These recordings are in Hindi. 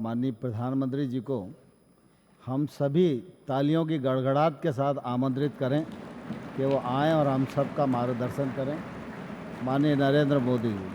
माननीय प्रधानमंत्री जी को हम सभी तालियों की गड़गड़ाहट के साथ आमंत्रित करें कि वो आएं और हम सबका मार्गदर्शन करें। माननीय नरेंद्र मोदी जी।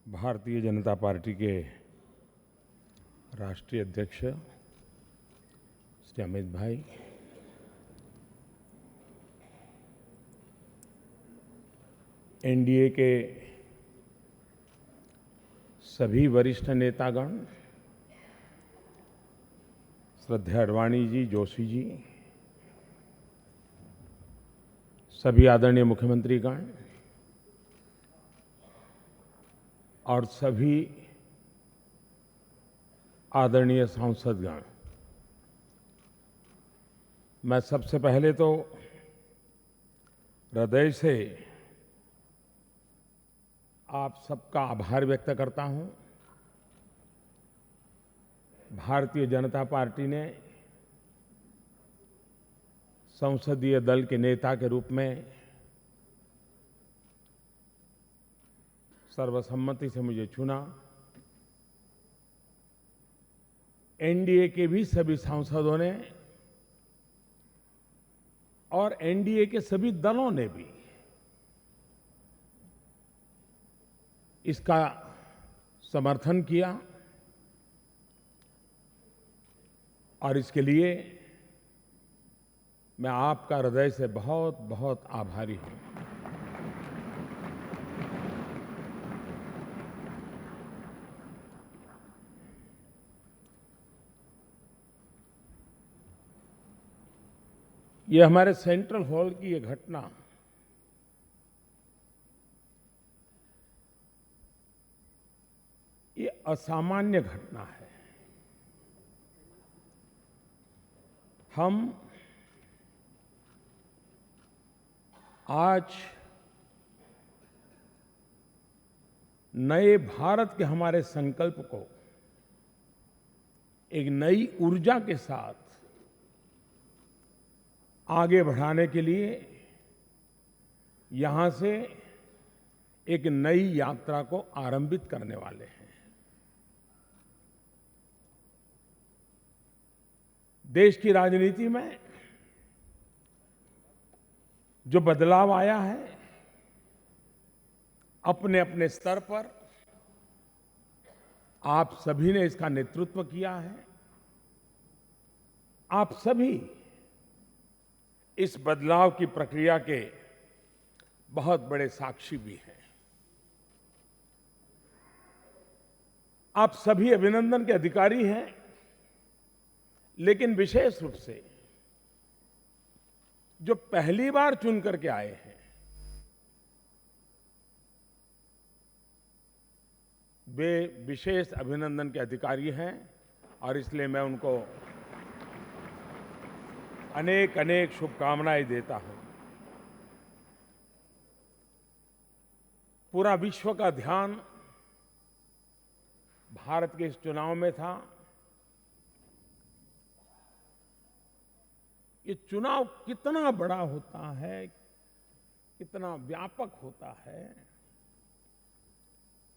भारतीय जनता पार्टी के राष्ट्रीय अध्यक्ष श्री अमित भाई, एनडीए के सभी वरिष्ठ नेतागण, श्रद्धेय अडवाणी जी, जोशी जी, सभी आदरणीय मुख्यमंत्रीगण और सभी आदरणीय सांसदगण, मैं सबसे पहले तो हृदय से आप सबका आभार व्यक्त करता हूं। भारतीय जनता पार्टी ने संसदीय दल के नेता के रूप में सर्वसम्मति से मुझे चुना। एनडीए के भी सभी सांसदों ने और एनडीए के सभी दलों ने भी इसका समर्थन किया और इसके लिए मैं आपका हृदय से बहुत बहुत आभारी हूं। ये हमारे सेंट्रल हॉल की ये घटना ये असामान्य घटना है। हम आज नए भारत के हमारे संकल्प को एक नई ऊर्जा के साथ आगे बढ़ाने के लिए यहां से एक नई यात्रा को आरंभित करने वाले हैं। देश की राजनीति में जो बदलाव आया है, अपने अपने स्तर पर आप सभी ने इसका नेतृत्व किया है। आप सभी इस बदलाव की प्रक्रिया के बहुत बड़े साक्षी भी हैं। आप सभी अभिनंदन के अधिकारी हैं, लेकिन विशेष रूप से जो पहली बार चुन करके आए हैं, वे विशेष अभिनंदन के अधिकारी हैं और इसलिए मैं उनको अनेक अनेक शुभकामनाएं देता हूं। पूरा विश्व का ध्यान भारत के इस चुनाव में था। ये चुनाव कितना बड़ा होता है, कितना व्यापक होता है,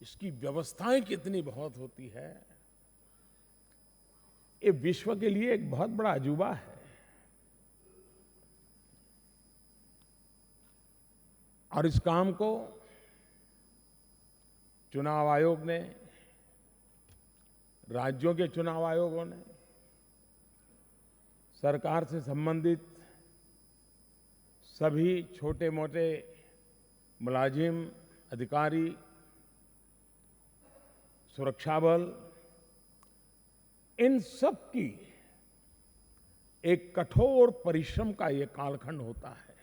इसकी व्यवस्थाएं कितनी बहुत होती है, ये विश्व के लिए एक बहुत बड़ा अजूबा है। और इस काम को चुनाव आयोग ने, राज्यों के चुनाव आयोगों ने, सरकार से संबंधित सभी छोटे मोटे मुलाजिम, अधिकारी, सुरक्षा बल, इन सब की एक कठोर परिश्रम का ये कालखंड होता है।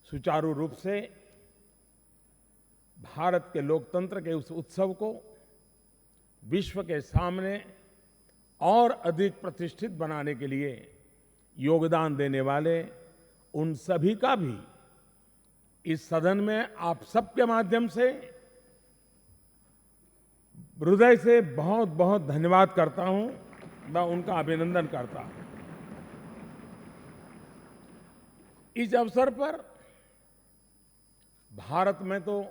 सुचारू रूप से भारत के लोकतंत्र के उस उत्सव को विश्व के सामने और अधिक प्रतिष्ठित बनाने के लिए योगदान देने वाले उन सभी का भी इस सदन में आप सबके माध्यम से हृदय से बहुत बहुत धन्यवाद करता हूं, मैं उनका अभिनंदन करता हूं। इस अवसर पर भारत में तो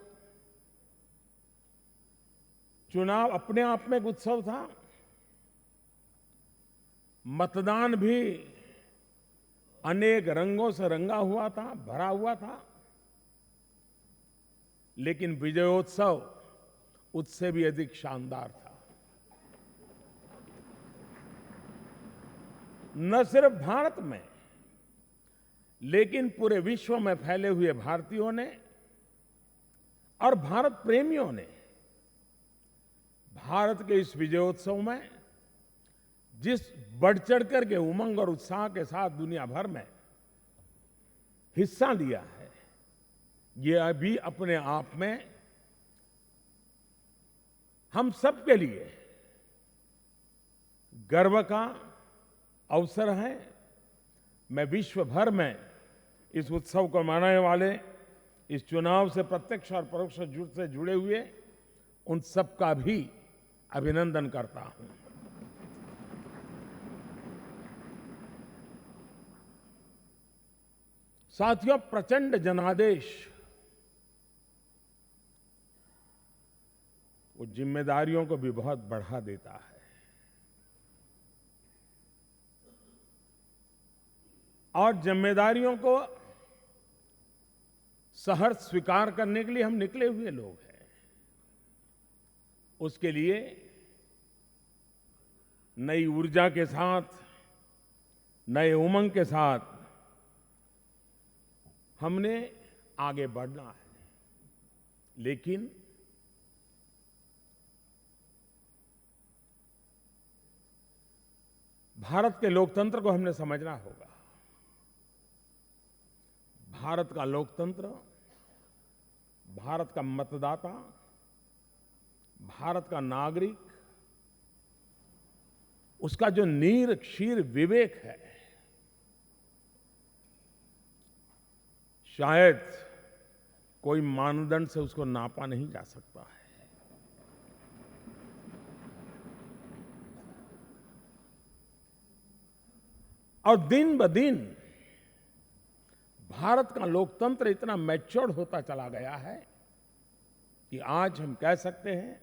चुनाव अपने आप में एक उत्सव था, मतदान भी अनेक रंगों से रंगा हुआ था, भरा हुआ था, लेकिन विजयोत्सव उससे भी अधिक शानदार था। न सिर्फ भारत में, लेकिन पूरे विश्व में फैले हुए भारतीयों ने और भारत प्रेमियों ने भारत के इस विजयोत्सव में जिस बढ़ चढ़ कर के उमंग और उत्साह के साथ दुनिया भर में हिस्सा लिया है, ये अभी अपने आप में हम सब के लिए गर्व का अवसर है। मैं विश्व भर में इस उत्सव को मनाने वाले, इस चुनाव से प्रत्यक्ष और परोक्ष रूप से जुड़े हुए उन सब का भी अभिनंदन करता हूं। साथियों, प्रचंड जनादेश वो जिम्मेदारियों को भी बहुत बढ़ा देता है और जिम्मेदारियों को सहर्ष स्वीकार करने के लिए हम निकले हुए लोग हैं। उसके लिए नई ऊर्जा के साथ, नए उमंग के साथ हमने आगे बढ़ना है, लेकिन भारत के लोकतंत्र को हमने समझना होगा। भारत का लोकतंत्र, भारत का मतदाता, भारत का नागरिक, उसका जो नीर क्षीर विवेक है, शायद कोई मानदंड से उसको नापा नहीं जा सकता है। और दिन ब दिन भारत का लोकतंत्र इतना मैच्योर्ड होता चला गया है कि आज हम कह सकते हैं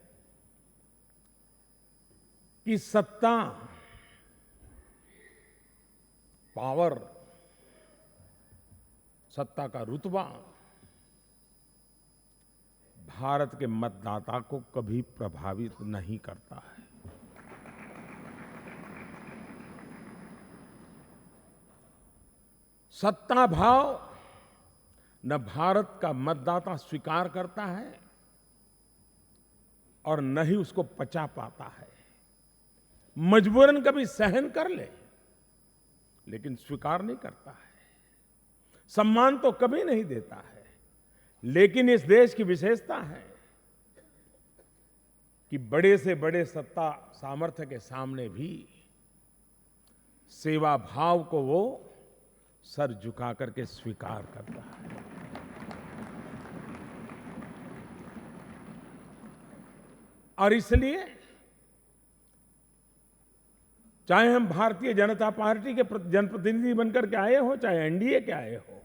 कि सत्ता, पावर, सत्ता का रुतबा भारत के मतदाता को कभी प्रभावित नहीं करता है। सत्ता भाव न भारत का मतदाता स्वीकार करता है और न ही उसको पचा पाता है। मजबूरन कभी सहन कर ले, लेकिन स्वीकार नहीं करता है। सम्मान तो कभी नहीं देता है, लेकिन इस देश की विशेषता है कि बड़े से बड़े सत्ता सामर्थ्य के सामने भी सेवा भाव को वो सर झुका करके स्वीकार करता है। और इसलिए चाहे हम भारतीय जनता पार्टी के जनप्रतिनिधि बनकर के आए हो, चाहे एनडीए के आए हो,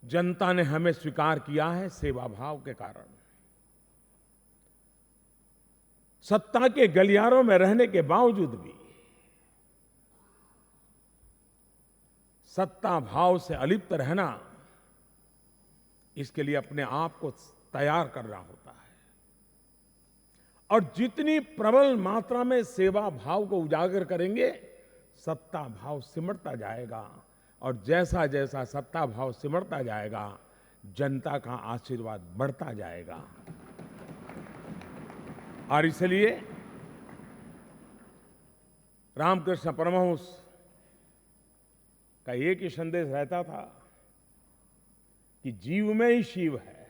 जनता ने हमें स्वीकार किया है सेवा भाव के कारण। सत्ता के गलियारों में रहने के बावजूद भी सत्ता भाव से अलिप्त रहना, इसके लिए अपने आप को तैयार करना होता है। और जितनी प्रबल मात्रा में सेवा भाव को उजागर करेंगे, सत्ता भाव सिमटता जाएगा, और जैसा जैसा सत्ता भाव सिमटता जाएगा, जनता का आशीर्वाद बढ़ता जाएगा। और इसलिए रामकृष्ण परमहंस का एक ही संदेश रहता था कि जीव में ही शिव है।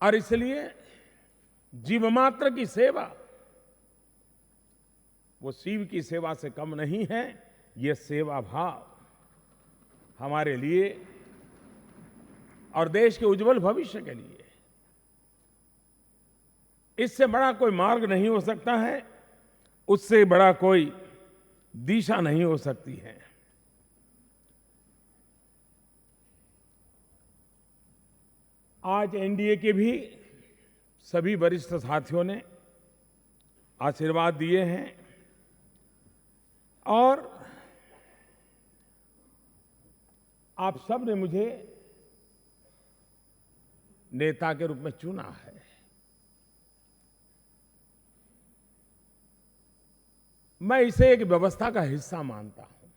और इसलिए जीव मात्र की सेवा वो शिव की सेवा से कम नहीं है। ये सेवा भाव हमारे लिए और देश के उज्जवल भविष्य के लिए, इससे बड़ा कोई मार्ग नहीं हो सकता है, उससे बड़ा कोई दिशा नहीं हो सकती है। आज एनडीए के भी सभी वरिष्ठ साथियों ने आशीर्वाद दिए हैं, और आप सब ने मुझे नेता के रूप में चुना है। मैं इसे एक व्यवस्था का हिस्सा मानता हूं।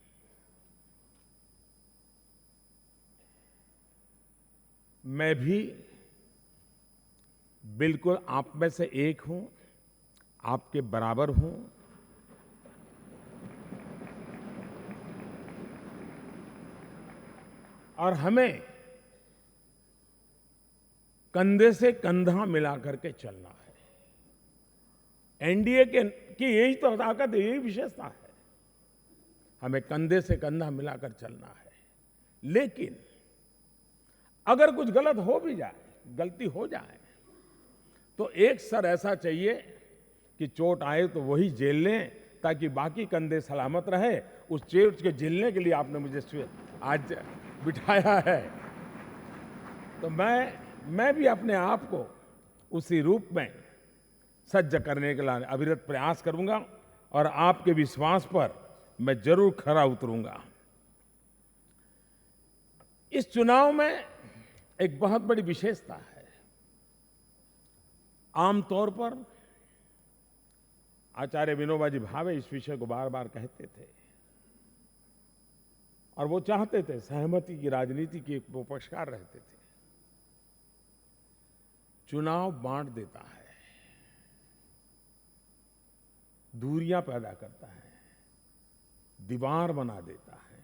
मैं भी बिल्कुल आप में से एक हूं, आपके बराबर हूं। और हमें कंधे से कंधा मिलाकर के चलना है। एनडीए की यही तो ताकत है, यही विशेषता है। हमें कंधे से कंधा मिलाकर चलना है। लेकिन अगर कुछ गलत हो भी जाए, गलती हो जाए, तो एक सर ऐसा चाहिए कि चोट आए तो वही झेल लें, ताकि बाकी कंधे सलामत रहे। उस चोट के झेलने के लिए आपने मुझे आज बिठाया है। तो मैं भी अपने आप को उसी रूप में सज्ज करने के लिए अविरत प्रयास करूंगा, और आपके विश्वास पर मैं जरूर खरा उतरूंगा। इस चुनाव में एक बहुत बड़ी विशेषता है। आमतौर पर आचार्य विनोबा जी भावे इस विषय को बार बार कहते थे, और वो चाहते थे सहमति की राजनीति की वो पक्षकार रहते थे। चुनाव बांट देता है, दूरियां पैदा करता है, दीवार बना देता है,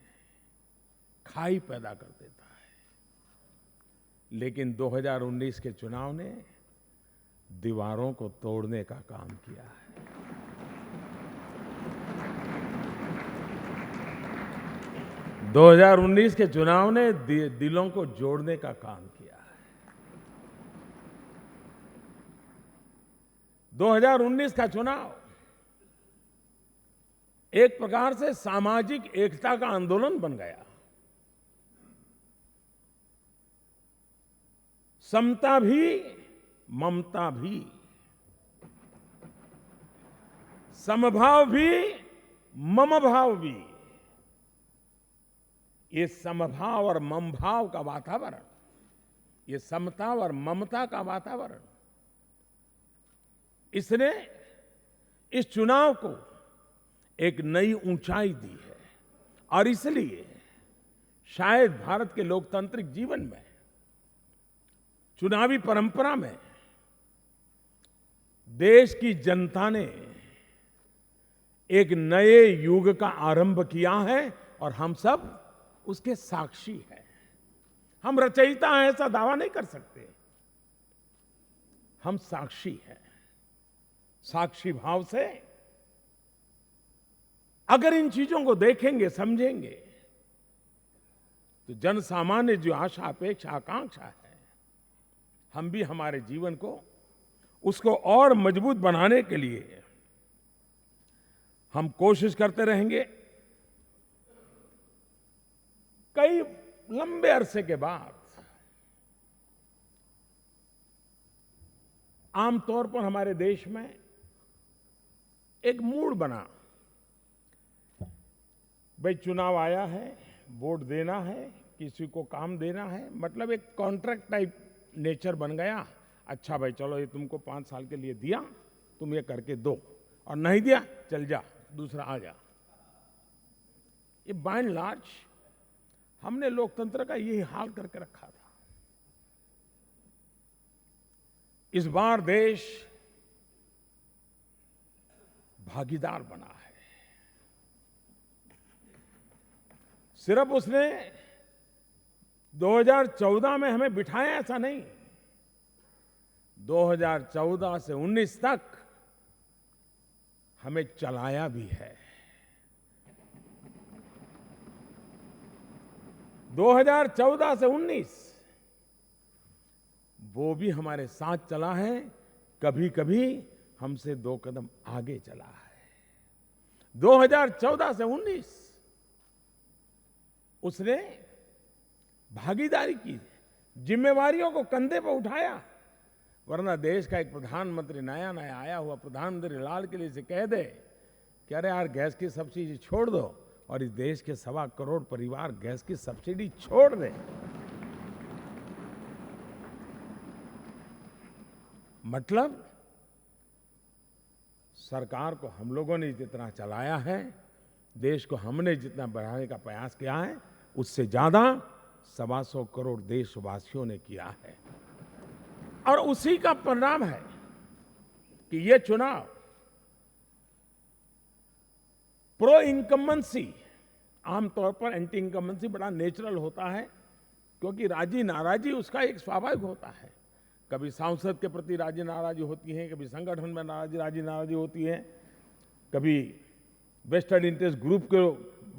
खाई पैदा कर देता है। लेकिन 2019 के चुनाव ने दीवारों को तोड़ने का काम किया है। दो 2019 के चुनाव ने दिलों को जोड़ने का काम किया है। 2019 का चुनाव एक प्रकार से सामाजिक एकता का आंदोलन बन गया। समता भी, ममता भी, समभाव भी, मम भाव भी। ये समभाव और मम भाव का वातावरण, ये समता और ममता का वातावरण, इसने इस चुनाव को एक नई ऊंचाई दी है। और इसलिए शायद भारत के लोकतांत्रिक जीवन में, चुनावी परंपरा में, देश की जनता ने एक नए युग का आरंभ किया है, और हम सब उसके साक्षी हैं। हम रचयिता हैं ऐसा दावा नहीं कर सकते, हम साक्षी हैं। साक्षी भाव से अगर इन चीजों को देखेंगे, समझेंगे, तो जन सामान्य जो आशा, अपेक्षा, आकांक्षा है, हम भी हमारे जीवन को, उसको और मजबूत बनाने के लिए हम कोशिश करते रहेंगे। कई लंबे अरसे के बाद आमतौर पर हमारे देश में एक मूड बना, भाई चुनाव आया है, वोट देना है, किसी को काम देना है, मतलब एक कॉन्ट्रैक्ट टाइप नेचर बन गया। अच्छा भाई चलो ये तुमको 5 साल के लिए दिया, तुम ये करके दो, और नहीं दिया चल जा, दूसरा आ जा। ये बाय एंड लार्ज हमने लोकतंत्र का यही हाल करके रखा था। इस बार देश भागीदार बना है। सिर्फ उसने 2014 में हमें बिठाया ऐसा नहीं, 2014 से 19 तक हमें चलाया भी है। 2014 से 19 वो भी हमारे साथ चला है, कभी कभी हमसे 2 कदम आगे चला है। 2014 से 19 उसने भागीदारी की, जिम्मेवारियों को कंधे पर उठाया। वरना देश का एक प्रधानमंत्री, नया नया आया हुआ प्रधानमंत्री लाल किले से कह दे कि अरे यार गैस की सब्सिडी छोड़ दो, और इस देश के 1.25 करोड़ परिवार गैस की सब्सिडी छोड़ दे, मतलब सरकार को हम लोगों ने जितना चलाया है, देश को हमने जितना बढ़ाने का प्रयास किया है, उससे ज्यादा 125 करोड़ देशवासियों ने किया है। और उसी का परिणाम है कि ये चुनाव प्रो इनकम्बेंसी, आमतौर पर एंटी इनकम्बेंसी बड़ा नेचुरल होता है, क्योंकि राजी नाराजी उसका एक स्वाभाविक होता है। कभी सांसद के प्रति राजी नाराजी होती है, कभी संगठन में राजी नाराजी होती है, कभी वेस्टेड इंटरेस्ट ग्रुप को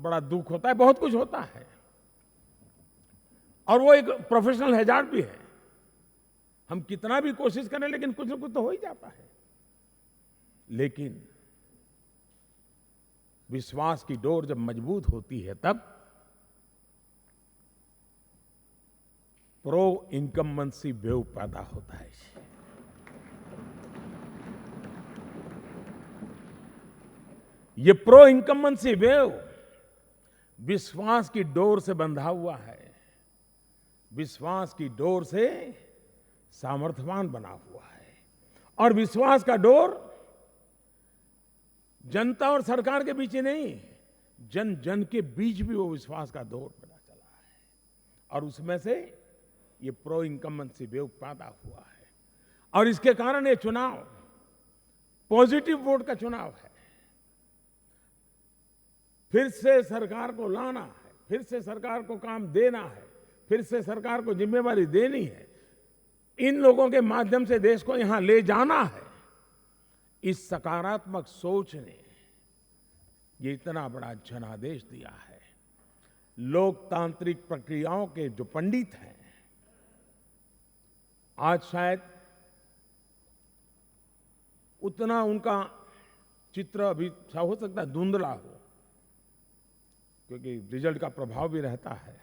बड़ा दुख होता है, बहुत कुछ होता है। और वो एक प्रोफेशनल हैजार्ड भी है। हम कितना भी कोशिश करें लेकिन कुछ न कुछ तो हो ही जाता है। लेकिन विश्वास की डोर जब मजबूत होती है, तब प्रो इनकम्बेंसी वेव पैदा होता है। ये प्रो इनकम्बेंसी वेव विश्वास की डोर से बंधा हुआ है, विश्वास की डोर से सामर्थ्यवान बना हुआ है। और विश्वास का डोर जनता और सरकार के बीच ही नहीं, जन जन के बीच भी वो विश्वास का डोर बना चला है। और उसमें से ये प्रो इनकम्बेंसी वेव पैदा हुआ है। और इसके कारण ये चुनाव पॉजिटिव वोट का चुनाव है। फिर से सरकार को लाना है, फिर से सरकार को काम देना है, फिर से सरकार को जिम्मेवारी देनी है, इन लोगों के माध्यम से देश को यहां ले जाना है। इस सकारात्मक सोच ने ये इतना बड़ा जनादेश दिया है। लोकतांत्रिक प्रक्रियाओं के जो पंडित हैं, आज शायद उतना उनका चित्र अभी हो सकता है धुंधला हो, क्योंकि रिजल्ट का प्रभाव भी रहता है।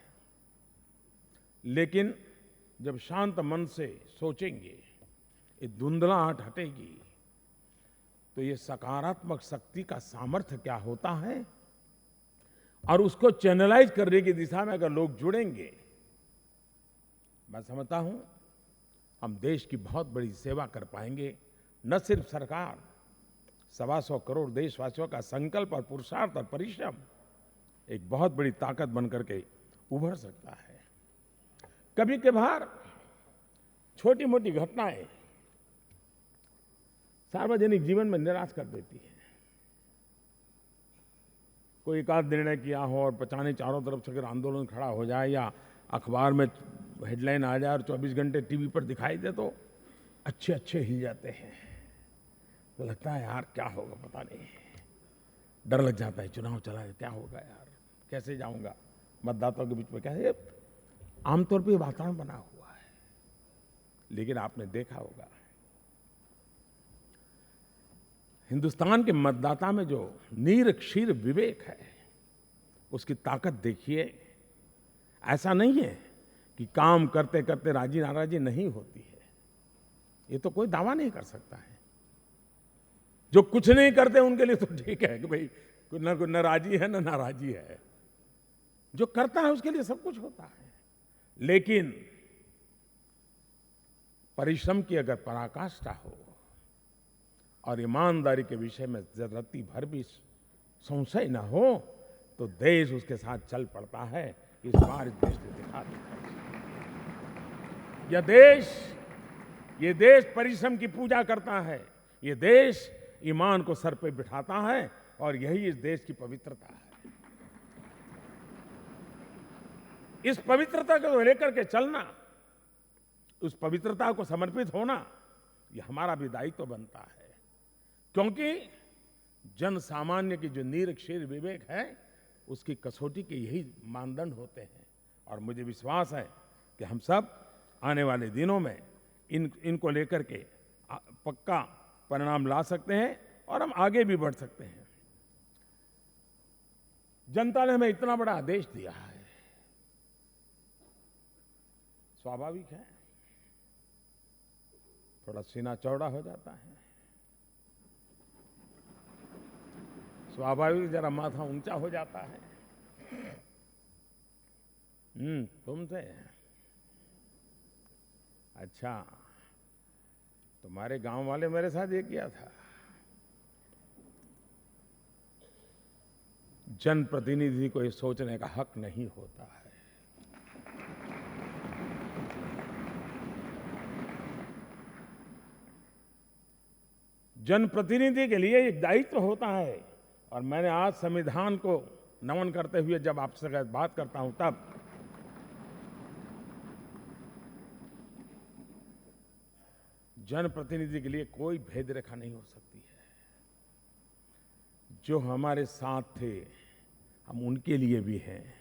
लेकिन जब शांत मन से सोचेंगे, ये धुंधलाहट हटेगी, तो ये सकारात्मक शक्ति का सामर्थ्य क्या होता है, और उसको चैनलाइज करने की दिशा में अगर लोग जुड़ेंगे, मैं समझता हूं हम देश की बहुत बड़ी सेवा कर पाएंगे। न सिर्फ सरकार, 125 करोड़ देशवासियों का संकल्प और पुरुषार्थ और परिश्रम एक बहुत बड़ी ताकत बनकर के उभर सकता है। कभी कभार छोटी मोटी घटनाएं सार्वजनिक जीवन में निराश कर देती है। कोई एक आध निर्णय किया हो और पचाने चारों तरफ से अगर आंदोलन खड़ा हो जाए, या अखबार में हेडलाइन आ जाए और 24 घंटे टीवी पर दिखाई दे, तो अच्छे अच्छे हिल जाते हैं। तो लगता है यार क्या होगा पता नहीं, डर लग जाता है, चुनाव चला है क्या होगा यार, कैसे जाऊंगा मतदाताओं के बीच में, कैसे। आमतौर पर वातावरण बना हुआ है। लेकिन आपने देखा होगा हिंदुस्तान के मतदाता में जो नीर क्षीर विवेक है, उसकी ताकत देखिए। ऐसा नहीं है कि काम करते करते राजी नाराजी नहीं होती है, ये तो कोई दावा नहीं कर सकता है। जो कुछ नहीं करते उनके लिए तो ठीक है कि भाई कोई नाराजी है ना नाराजी है। जो करता है उसके लिए सब कुछ होता है। लेकिन परिश्रम की अगर पराकाष्ठा हो और ईमानदारी के विषय में रत्ती भर भी संशय न हो तो देश उसके साथ चल पड़ता है। इस बार इस देश ने दिखा दिया। ये देश परिश्रम की पूजा करता है। ये देश ईमान को सर पे बिठाता है और यही इस देश की पवित्रता है। इस पवित्रता को लेकर के चलना, उस पवित्रता को समर्पित होना, ये हमारा भी दायित्व बनता है। क्योंकि जन सामान्य की जो निरक्षीर विवेक है उसकी कसौटी के यही मानदंड होते हैं। और मुझे विश्वास है कि हम सब आने वाले दिनों में इनको लेकर के पक्का परिणाम ला सकते हैं और हम आगे भी बढ़ सकते हैं। जनता ने हमें इतना बड़ा आदेश दिया है, स्वाभाविक है थोड़ा सीना चौड़ा हो जाता है, स्वाभाविक जरा माथा ऊंचा हो जाता है। तुमसे अच्छा, तुम्हारे गांव वाले मेरे साथ ये किया था। जनप्रतिनिधि को ये सोचने का हक नहीं होता है। जनप्रतिनिधि के लिए एक दायित्व होता है। और मैंने आज संविधान को नमन करते हुए जब आपसे बात करता हूं तब जनप्रतिनिधि के लिए कोई भेद रेखा नहीं हो सकती है। जो हमारे साथ थे हम उनके लिए भी हैं,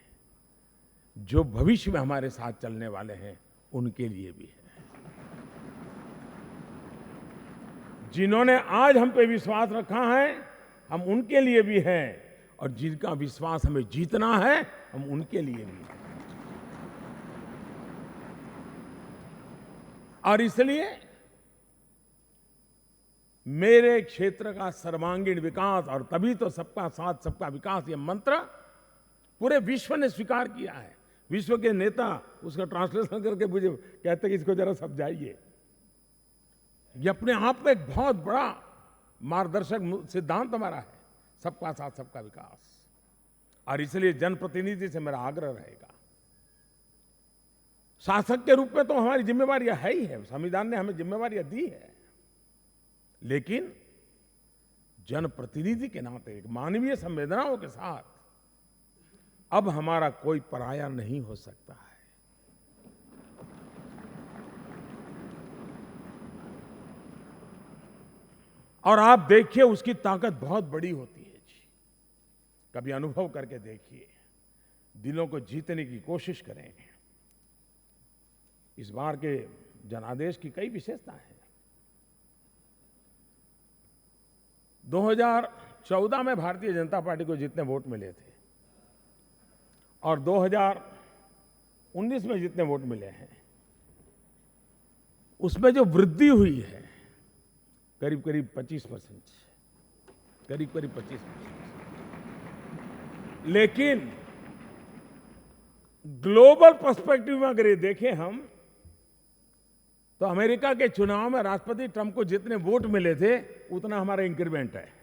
जो भविष्य में हमारे साथ चलने वाले हैं उनके लिए भी है। जिन्होंने आज हम पे विश्वास रखा है हम उनके लिए भी हैं, और जिनका विश्वास हमें जीतना है हम उनके लिए भी हैं। और इसलिए मेरे क्षेत्र का सर्वांगीण विकास, और तभी तो सबका साथ सबका विकास ये मंत्र पूरे विश्व ने स्वीकार किया है। विश्व के नेता उसका ट्रांसलेशन करके मुझे कहते कि इसको जरा समझाइए। ये अपने आप में एक बहुत बड़ा मार्गदर्शक सिद्धांत हमारा है, सबका साथ सबका विकास। और इसलिए जनप्रतिनिधि से मेरा आग्रह रहेगा, शासक के रूप में तो हमारी जिम्मेवारियां है ही है, संविधान ने हमें जिम्मेवारियां दी है, लेकिन जनप्रतिनिधि के नाते एक मानवीय संवेदनाओं के साथ अब हमारा कोई पराया नहीं हो सकता है। और आप देखिए उसकी ताकत बहुत बड़ी होती है जी। कभी अनुभव करके देखिए, दिलों को जीतने की कोशिश करें। इस बार के जनादेश की कई विशेषताएं हैं। 2014 में भारतीय जनता पार्टी को जितने वोट मिले थे और 2019 में जितने वोट मिले हैं उसमें जो वृद्धि हुई है करीब करीब 25%, करीब करीब 25%। लेकिन ग्लोबल पर्सपेक्टिव में अगर ये देखें हम, तो अमेरिका के चुनाव में राष्ट्रपति ट्रंप को जितने वोट मिले थे उतना हमारा इंक्रीमेंट है।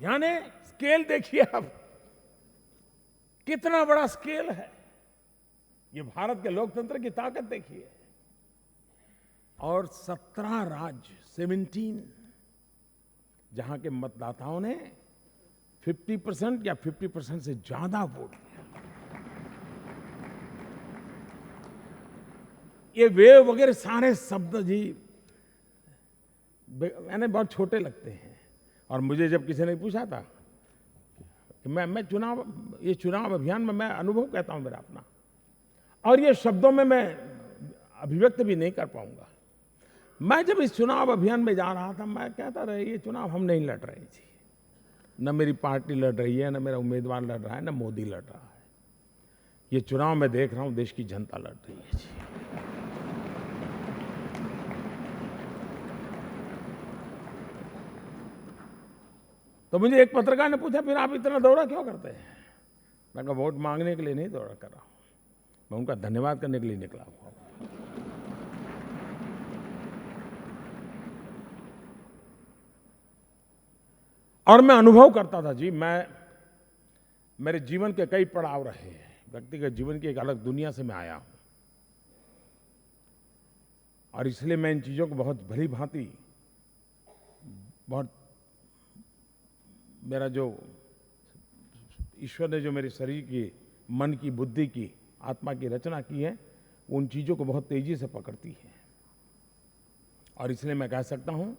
यानी स्केल देखिए आप, कितना बड़ा स्केल है। ये भारत के लोकतंत्र की ताकत देखिए। और 17 राज्य 17 जहां के मतदाताओं ने 50% या 50% से ज्यादा वोट दिया। ये वेव वगैरह सारे शब्द जी मैंने बहुत छोटे लगते हैं। और मुझे जब किसी ने पूछा था कि मैं ये चुनाव अभियान में मैं अनुभव कहता हूं मेरा अपना, और ये शब्दों में मैं अभिव्यक्त भी नहीं कर पाऊंगा। मैं जब इस चुनाव अभियान में जा रहा था मैं कहता रहा ये चुनाव हम नहीं लड़ रहे थे, न मेरी पार्टी लड़ रही है, न मेरा उम्मीदवार लड़ रहा है, न मोदी लड़ रहा है। ये चुनाव मैं देख रहा हूं देश की जनता लड़ रही है जी। तो मुझे एक पत्रकार ने पूछा, फिर आप इतना दौरा क्यों करते हैं? मैं कहा, वोट मांगने के लिए नहीं दौरा कर रहा हूं, मैं उनका धन्यवाद करने के लिए निकला हूं। और मैं अनुभव करता था जी, मेरे जीवन के कई पड़ाव रहे हैं, व्यक्तिगत जीवन की एक अलग दुनिया से मैं आया हूं, और इसलिए मैं इन चीजों को बहुत भली भांति, बहुत मेरा जो ईश्वर ने जो मेरे शरीर की, मन की, बुद्धि की, आत्मा की रचना की है, उन चीजों को बहुत तेजी से पकड़ती है। और इसलिए मैं कह सकता हूं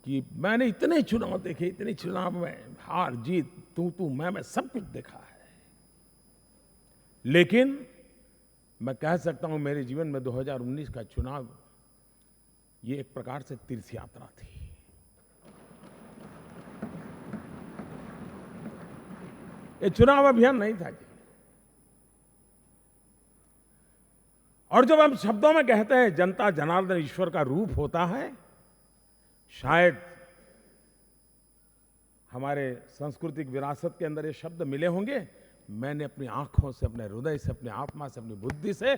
कि मैंने इतने चुनाव देखे, इतने चुनाव में हार जीत, तू मैं सब कुछ देखा है, लेकिन मैं कह सकता हूं मेरे जीवन में 2019 का चुनाव ये एक प्रकार से तीर्थ यात्रा थी। ये चुनाव अभियान नहीं था जी। और जब हम शब्दों में कहते हैं जनता जनार्दन ईश्वर का रूप होता है, शायद हमारे सांस्कृतिक विरासत के अंदर ये शब्द मिले होंगे। मैंने अपनी आंखों से, अपने हृदय से, अपनी आत्मा से, अपनी बुद्धि से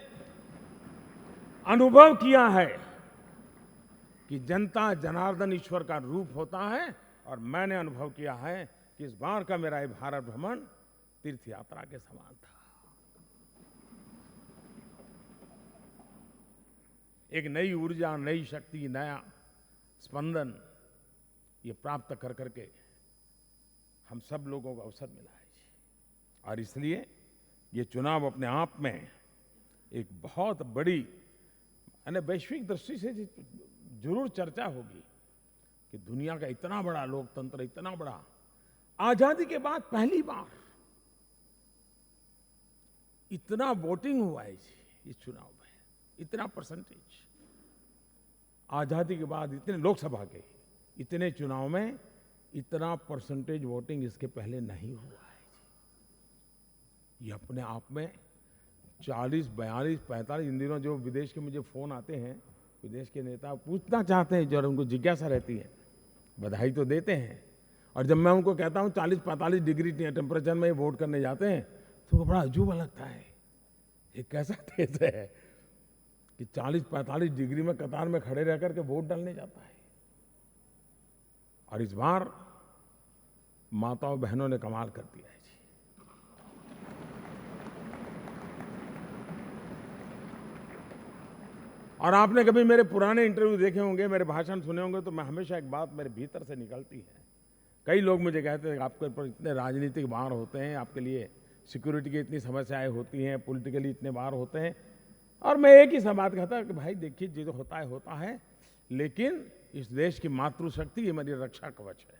अनुभव किया है कि जनता जनार्दन ईश्वर का रूप होता है। और मैंने अनुभव किया है कि इस बार का मेरा ये भारत भ्रमण तीर्थ यात्रा के समान था। एक नई ऊर्जा, नई शक्ति, नया स्पंदन ये प्राप्त कर करके हम सब लोगों को अवसर मिला है। और इसलिए ये चुनाव अपने आप में एक बहुत बड़ी, वैश्विक दृष्टि से जरूर चर्चा होगी कि दुनिया का इतना बड़ा लोकतंत्र, इतना बड़ा, आजादी के बाद पहली बार इतना वोटिंग हुआ है जी इस चुनाव में, इतना परसेंटेज। आजादी के बाद इतने लोकसभा के इतने चुनाव में इतना परसेंटेज वोटिंग इसके पहले नहीं हुआ है। ये अपने आप में 40, 42, 45 इन दिनों जो विदेश के मुझे फोन आते हैं, विदेश के नेता पूछना चाहते हैं, जो उनको जिज्ञासा रहती है, बधाई तो देते हैं। और जब मैं उनको कहता हूँ 40-45 डिग्री टेम्परेचर में वोट करने जाते हैं, तो उनको बड़ा अजूबा लगता है। ये कैसा देश है कि 40-45 डिग्री में कतार में खड़े रह करके वोट डालने जाता है। और इस बार माताओं बहनों ने कमाल कर दिया है जी। और आपने कभी मेरे पुराने इंटरव्यू देखे होंगे, मेरे भाषण सुने होंगे, तो मैं हमेशा एक बात मेरे भीतर से निकलती है। कई लोग मुझे कहते हैं आपके ऊपर इतने राजनीतिक वार होते हैं, आपके लिए सिक्योरिटी की इतनी समस्याएं होती हैं, पॉलिटिकली इतने वार होते हैं। और मैं एक ही बात कहता कि भाई देखिए, जो होता है, लेकिन इस देश की मातृशक्ति ये मेरी रक्षा कवच है।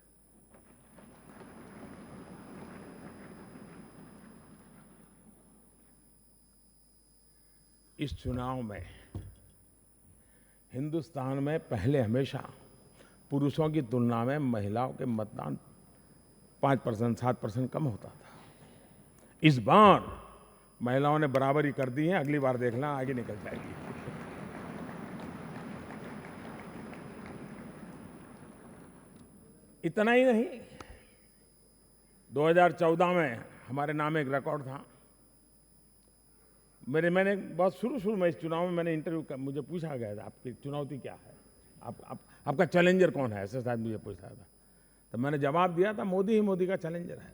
इस चुनाव में हिंदुस्तान में पहले हमेशा पुरुषों की तुलना में महिलाओं के मतदान 5%, 7% कम होता था। इस बार महिलाओं ने बराबरी कर दी है। अगली बार देखना आगे निकल जाएगी। इतना ही नहीं, 2014 में हमारे नाम एक रिकॉर्ड था। मैंने बहुत शुरू में इस चुनाव में मैंने इंटरव्यू मुझे पूछा गया था, आपकी चुनौती क्या है, आपका चैलेंजर कौन है, ऐसे शायद मुझे पूछा था। तो मैंने जवाब दिया था, मोदी ही मोदी का चैलेंजर है।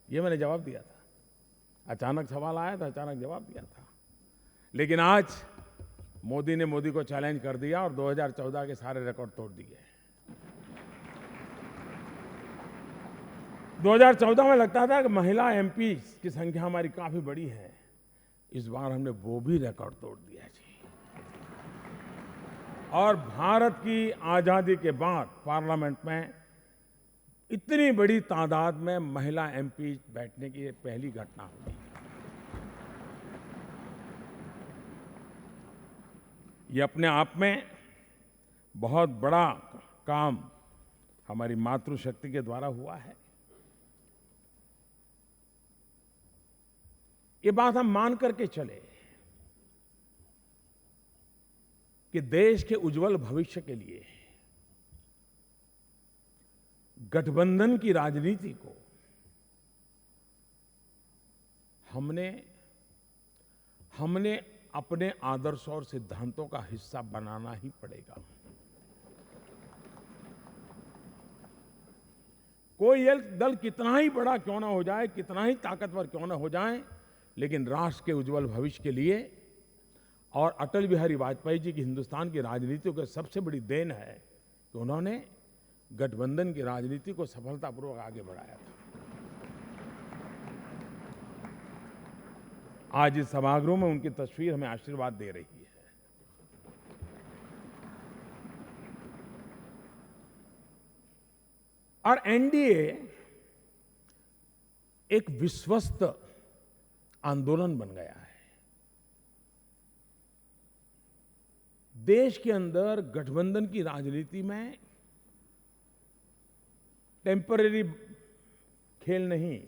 ये मैंने जवाब दिया था। अचानक सवाल आया था, अचानक जवाब दिया था। लेकिन आज मोदी ने मोदी को चैलेंज कर दिया और 2014 के सारे रिकॉर्ड तोड़ दिए। 2014 में लगता था कि महिला एमपी की संख्या हमारी काफी बड़ी है। इस बार हमने वो भी रिकॉर्ड तोड़ दिया जी। और भारत की आजादी के बाद पार्लियामेंट में इतनी बड़ी तादाद में महिला एमपी बैठने की पहली घटना हुई। ये अपने आप में बहुत बड़ा काम हमारी मातृशक्ति के द्वारा हुआ है। ये बात हम मान करके चले कि देश के उज्जवल भविष्य के लिए गठबंधन की राजनीति को हमने अपने आदर्श और सिद्धांतों का हिस्सा बनाना ही पड़ेगा। कोई एक दल कितना ही बड़ा क्यों ना हो जाए, कितना ही ताकतवर क्यों ना हो जाए, लेकिन राष्ट्र के उज्जवल भविष्य के लिए, और अटल बिहारी वाजपेयी जी की हिंदुस्तान की राजनीति को सबसे बड़ी देन है कि उन्होंने गठबंधन की राजनीति को सफलतापूर्वक आगे बढ़ाया था। आज इस सभागृह में उनकी तस्वीर हमें आशीर्वाद दे रही है। और एनडीए एक विश्वस्त आंदोलन बन गया है। देश के अंदर गठबंधन की राजनीति में टेम्परेरी खेल नहीं,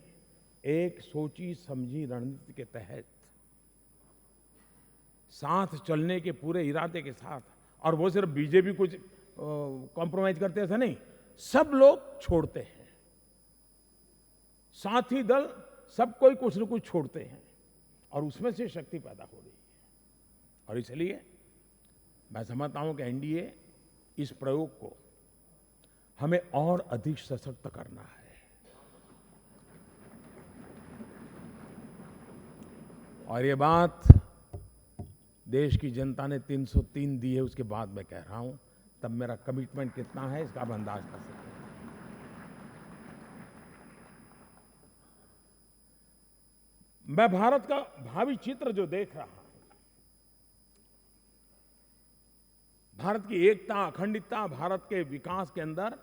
एक सोची समझी रणनीति के तहत साथ चलने के पूरे इरादे के साथ, और वो सिर्फ बीजेपी कुछ कॉम्प्रोमाइज करते ऐसा नहीं, सब लोग छोड़ते हैं, साथी दल सब कोई कुछ न कुछ छोड़ते हैं, और उसमें से शक्ति पैदा हो रही है। और इसलिए मैं समझता हूं कि एनडीए इस प्रयोग को हमें और अधिक सशक्त करना है। और ये बात देश की जनता ने 303 दी है, उसके बाद मैं कह रहा हूं, तब मेरा कमिटमेंट कितना है इसका आप अंदाज कर सकते हैं। मैं भारत का भावी चित्र जो देख रहा हूं, भारत की एकता, अखंडता, भारत के विकास के अंदर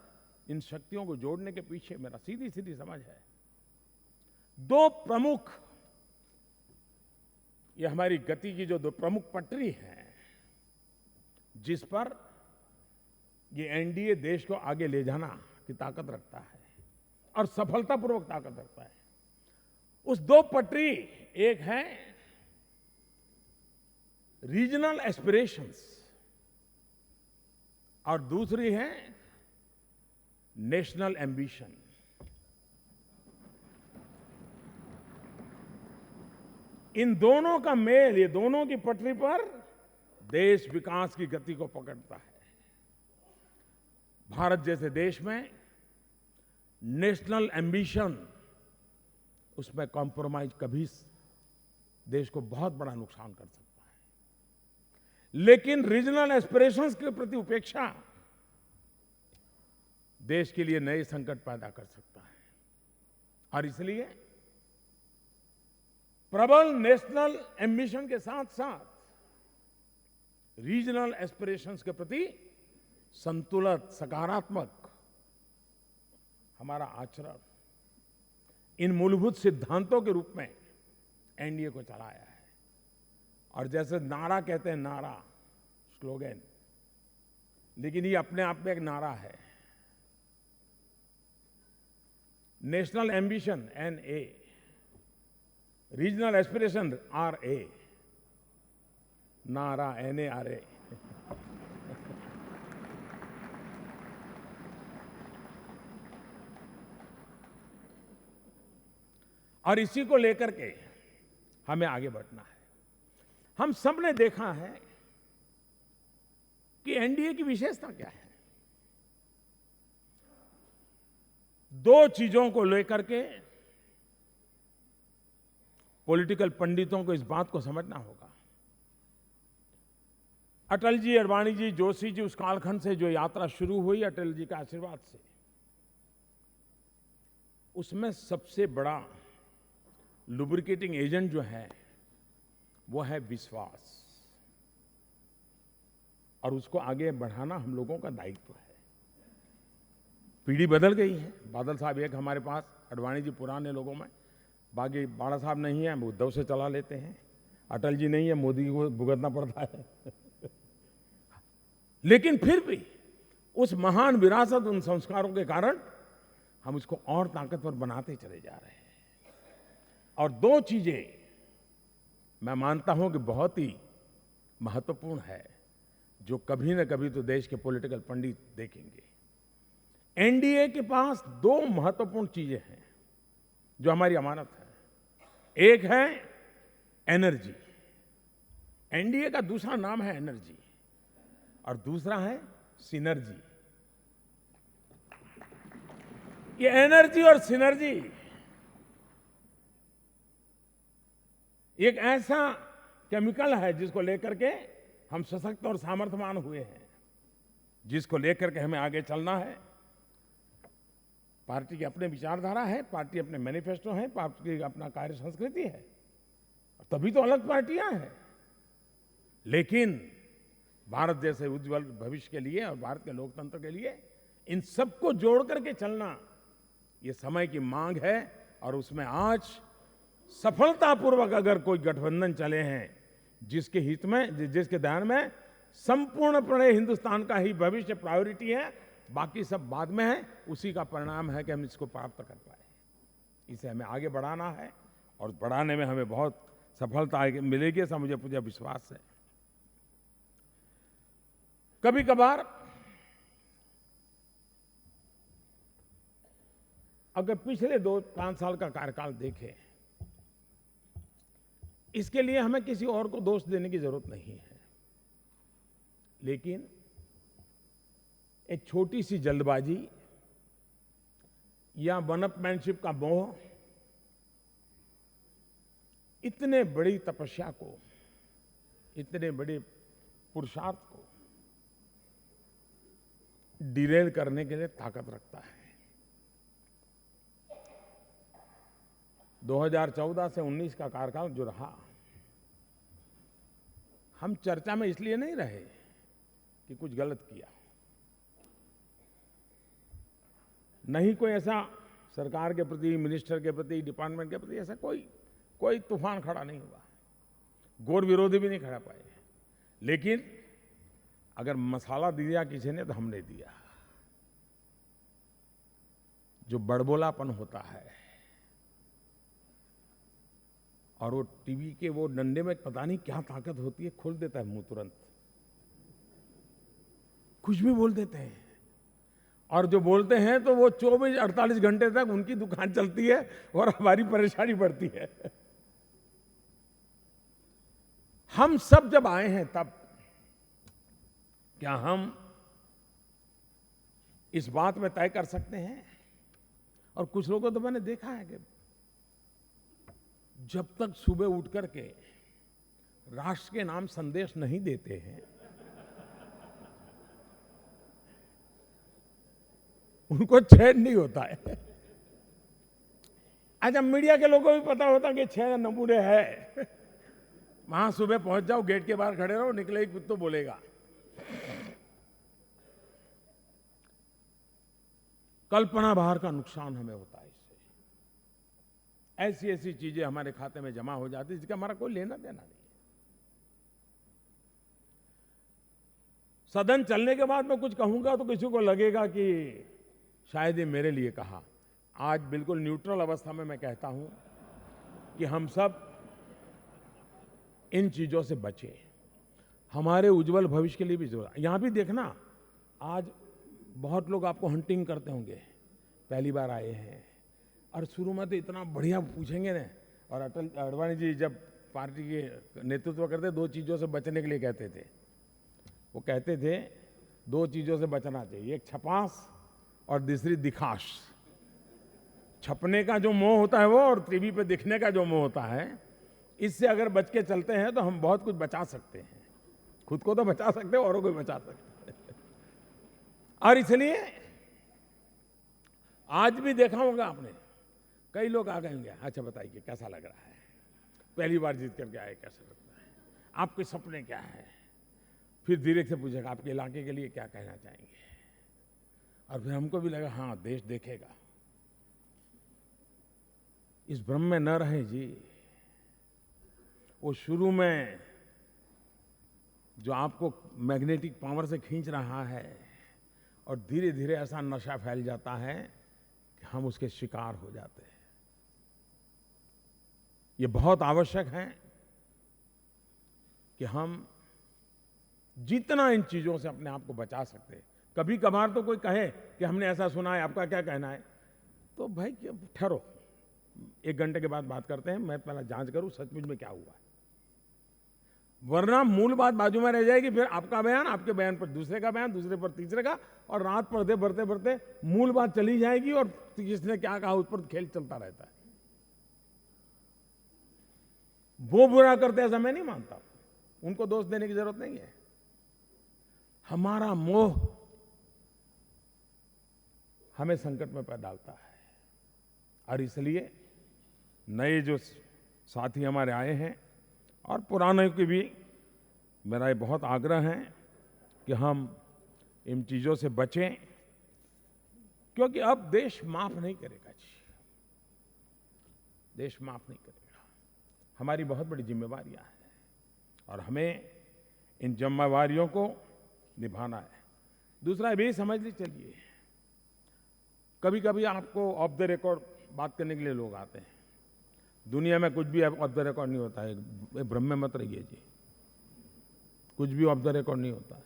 इन शक्तियों को जोड़ने के पीछे मेरा सीधी सीधी समझ है। दो प्रमुख, ये हमारी गति की जो दो प्रमुख पटरी है, जिस पर ये एनडीए देश को आगे ले जाना की ताकत रखता है और सफलतापूर्वक ताकत रखता है, उस दो पटरी, एक है रीजनल एस्पिरेशंस और दूसरी है नेशनल एम्बिशन। इन दोनों का मेल, ये दोनों की पटरी पर देश विकास की गति को पकड़ता है। भारत जैसे देश में नेशनल एम्बिशन, उसमें कॉम्प्रोमाइज कभी देश को बहुत बड़ा नुकसान कर सकता है, लेकिन रीजनल एस्पिरेशंस के प्रति उपेक्षा देश के लिए नए संकट पैदा कर सकता है। और इसलिए प्रबल नेशनल एम्बिशन के साथ साथ रीजनल एस्पिरेशंस के प्रति संतुलित, सकारात्मक हमारा आचरण, इन मूलभूत सिद्धांतों के रूप में एनडीए को चलाया है। और जैसे नारा कहते हैं, नारा, स्लोगन, लेकिन ये अपने आप में एक नारा है। National ambition NA, regional aspiration RA, नारा NARA। और इसी को लेकर के हमें आगे बढ़ना है। हम सब ने देखा है कि एनडीए की विशेषता क्या है। दो चीजों को लेकर के पॉलिटिकल पंडितों को इस बात को समझना होगा। अटल जी, अडवाणी जी, जोशी जी, उस कालखंड से जो यात्रा शुरू हुई अटल जी के आशीर्वाद से, उसमें सबसे बड़ा लुब्रिकेटिंग एजेंट जो है वो है विश्वास, और उसको आगे बढ़ाना हम लोगों का दायित्व है। पीढ़ी बदल गई है। बादल साहब एक हमारे पास, अडवाणी जी पुराने लोगों में, बाकी बाला साहब नहीं है, उद्धव से चला लेते हैं, अटल जी नहीं है, मोदी को भुगतना पड़ता है। लेकिन फिर भी उस महान विरासत, उन संस्कारों के कारण हम उसको और ताकतवर बनाते चले जा रहे हैं। और दो चीजें मैं मानता हूं कि बहुत ही महत्वपूर्ण है, जो कभी न कभी तो देश के पॉलिटिकल पंडित देखेंगे। एनडीए के पास दो महत्वपूर्ण चीजें हैं जो हमारी अमानत है। एक है एनर्जी, एनडीए का दूसरा नाम है एनर्जी, और दूसरा है सिनर्जी। ये एनर्जी और सिनर्जी एक ऐसा केमिकल है जिसको लेकर के हम सशक्त और सामर्थ्यवान हुए हैं, जिसको लेकर के हमें आगे चलना है। पार्टी की अपने विचारधारा है, पार्टी अपने मैनिफेस्टो है, पार्टी की अपना कार्य संस्कृति है, तभी तो अलग पार्टियां हैं। लेकिन भारत जैसे उज्जवल भविष्य के लिए और भारत के लोकतंत्र के लिए इन सबको जोड़ करके चलना ये समय की मांग है। और उसमें आज सफलतापूर्वक अगर कोई गठबंधन चले हैं जिसके हित में, जिसके ध्यान में संपूर्णपणे हिंदुस्तान का ही भविष्य प्रायोरिटी है, बाकी सब बाद में है, उसी का परिणाम है कि हम इसको प्राप्त कर पाए। इसे हमें आगे बढ़ाना है और बढ़ाने में हमें बहुत सफलता मिलेगी, ऐसा मुझे पूरा विश्वास है। कभी कभार अगर पिछले 2-5 साल का कार्यकाल देखें, इसके लिए हमें किसी और को दोष देने की जरूरत नहीं है, लेकिन एक छोटी सी जल्दबाजी या वनअपमैनशिप का मोह इतने बड़ी तपस्या को, इतने बड़े पुरुषार्थ को डिरेल करने के लिए ताकत रखता है। 2014 से 19 का कार्यकाल जो रहा, हम चर्चा में इसलिए नहीं रहे कि कुछ गलत किया, नहीं कोई ऐसा सरकार के प्रति, मिनिस्टर के प्रति, डिपार्टमेंट के प्रति ऐसा कोई तूफान खड़ा नहीं हुआ, गौर विरोधी भी नहीं खड़ा पाए। लेकिन अगर मसाला दिया किसी ने तो हमने दिया। जो बड़बोलापन होता है और वो टीवी के वो डंडे में पता नहीं क्या ताकत होती है, खोल देता है मुंह तुरंत, कुछ भी बोल देते हैं। और जो बोलते हैं तो वो 24-48 घंटे तक उनकी दुकान चलती है और हमारी परेशानी बढ़ती है। हम सब जब आए हैं तब क्या हम इस बात में तय कर सकते हैं? और कुछ लोगों को तो मैंने देखा है कि जब तक सुबह उठ करके राष्ट्र के नाम संदेश नहीं देते हैं, उनको चैन नहीं होता है। अच्छा, मीडिया के लोगों को भी पता होता कि 6 नमूने है, वहां सुबह पहुंच जाओ, गेट के बाहर खड़े रहो, निकले कुछ तो बोलेगा। कल्पना बाहर का नुकसान हमें होता है इससे। ऐसी ऐसी चीजें हमारे खाते में जमा हो जाती है जिसका हमारा कोई लेना देना नहीं। सदन चलने के बाद मैं कुछ कहूंगा तो किसी को लगेगा कि शायद ये मेरे लिए कहा। आज बिल्कुल न्यूट्रल अवस्था में मैं कहता हूं कि हम सब इन चीजों से बचें, हमारे उज्जवल भविष्य के लिए भी जरूरत। यहां भी देखना, आज बहुत लोग आपको हंटिंग करते होंगे, पहली बार आए हैं, और शुरू में तो इतना बढ़िया पूछेंगे ना। और अटल अडवाणी जी जब पार्टी के नेतृत्व करते, 2 चीजों से बचने के लिए कहते थे। वो कहते थे 2 चीजों से बचना चाहिए, एक छपास और दूसरी दिखाश। छपने का जो मोह होता है वो, और टीवी पे दिखने का जो मोह होता है, इससे अगर बच के चलते हैं तो हम बहुत कुछ बचा सकते हैं। खुद को तो बचा सकते हैं, औरों को भी बचा सकते हैं। और इसलिए आज भी देखा होगा आपने, कई लोग आ गए होंगे, अच्छा बताइए कैसा लग रहा है, पहली बार जीत करके आए, कैसा लगता है, आपके सपने क्या है। फिर धीरे से पूछेगा आपके इलाके के लिए क्या कहना चाहेंगे, और फिर हमको भी लगा हाँ देश देखेगा। इस भ्रम में न रहे जी। वो शुरू में जो आपको मैग्नेटिक पावर से खींच रहा है, और धीरे धीरे ऐसा नशा फैल जाता है कि हम उसके शिकार हो जाते हैं। ये बहुत आवश्यक है कि हम जितना इन चीजों से अपने आप को बचा सकते हैं, कभी कभार तो कोई कहे कि हमने ऐसा सुना है, आपका क्या कहना है, तो भाई ठहरो, 1 घंटे के बाद बात करते हैं, मैं पहले जांच करूं सचमुच में क्या हुआ है। वरना मूल बात बाजू में रह जाएगी, फिर आपका बयान, आपके बयान पर दूसरे का बयान, दूसरे पर तीसरे का, और रात पढ़ते बढ़ते बढ़ते मूल बात चली जाएगी और किसने क्या कहा उस पर खेल चलता रहता है। वो बुरा करते ऐसा मैं नहीं मानता, उनको दोष देने की जरूरत नहीं है। हमारा मोह हमें संकट में डालता है, और इसलिए नए जो साथी हमारे आए हैं और पुराने की भी मेरा ये बहुत आग्रह है कि हम इन चीज़ों से बचें, क्योंकि अब देश माफ नहीं करेगा जी, देश माफ नहीं करेगा। हमारी बहुत बड़ी जिम्मेवारियां हैं और हमें इन जिम्मेवारियों को निभाना है। दूसरा ये भी समझ ली चलिए, कभी कभी आपको ऑफ द रिकॉर्ड बात करने के लिए लोग आते हैं। दुनिया में कुछ भी ऑफ द रिकॉर्ड नहीं होता है, भ्रम में मत रहिए जी, कुछ भी ऑफ द रिकॉर्ड नहीं होता है।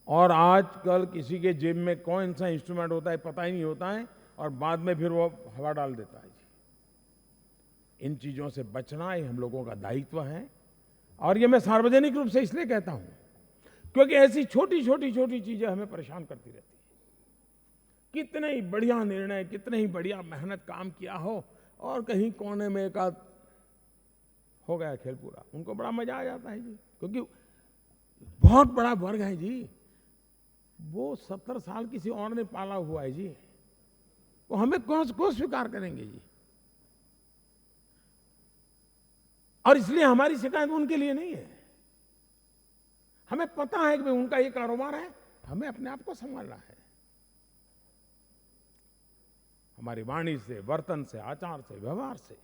और आजकल किसी के जेब में कौन सा इंस्ट्रूमेंट होता है पता ही नहीं होता है, और बाद में फिर वो हवा डाल देता है जी। इन चीज़ों से बचना ये हम लोगों का दायित्व है, और ये मैं सार्वजनिक रूप से इसलिए कहता हूँ क्योंकि ऐसी छोटी छोटी छोटी चीज़ें हमें परेशान करती रहती है। कितने ही बढ़िया निर्णय, कितने ही बढ़िया मेहनत काम किया हो, और कहीं कोने में एक आध हो गया खेल पूरा, उनको बड़ा मजा आ जाता है जी, क्योंकि बहुत बड़ा वर्ग है जी, वो 70 साल किसी और ने पाला हुआ है जी, वो हमें कौन स्वीकार करेंगे जी। और इसलिए हमारी शिकायत उनके लिए नहीं है, हमें पता है कि उनका ये कारोबार है, हमें अपने आप को संभालना है। हमारी वाणी से, वर्तन से, आचार से, व्यवहार से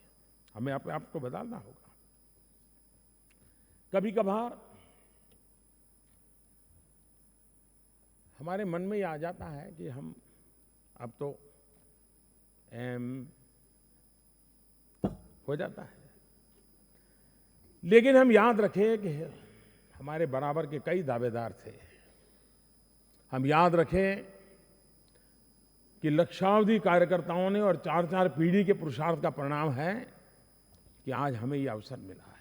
हमें अपने आप को बदलना होगा। कभी कभार हमारे मन में ये आ जाता है कि हम अब तो हो जाता है, लेकिन हम याद रखें कि हमारे बराबर के कई दावेदार थे। हम याद रखें कि लक्षावधि कार्यकर्ताओं ने और 4-4 पीढ़ी के पुरुषार्थ का परिणाम है कि आज हमें यह अवसर मिला है।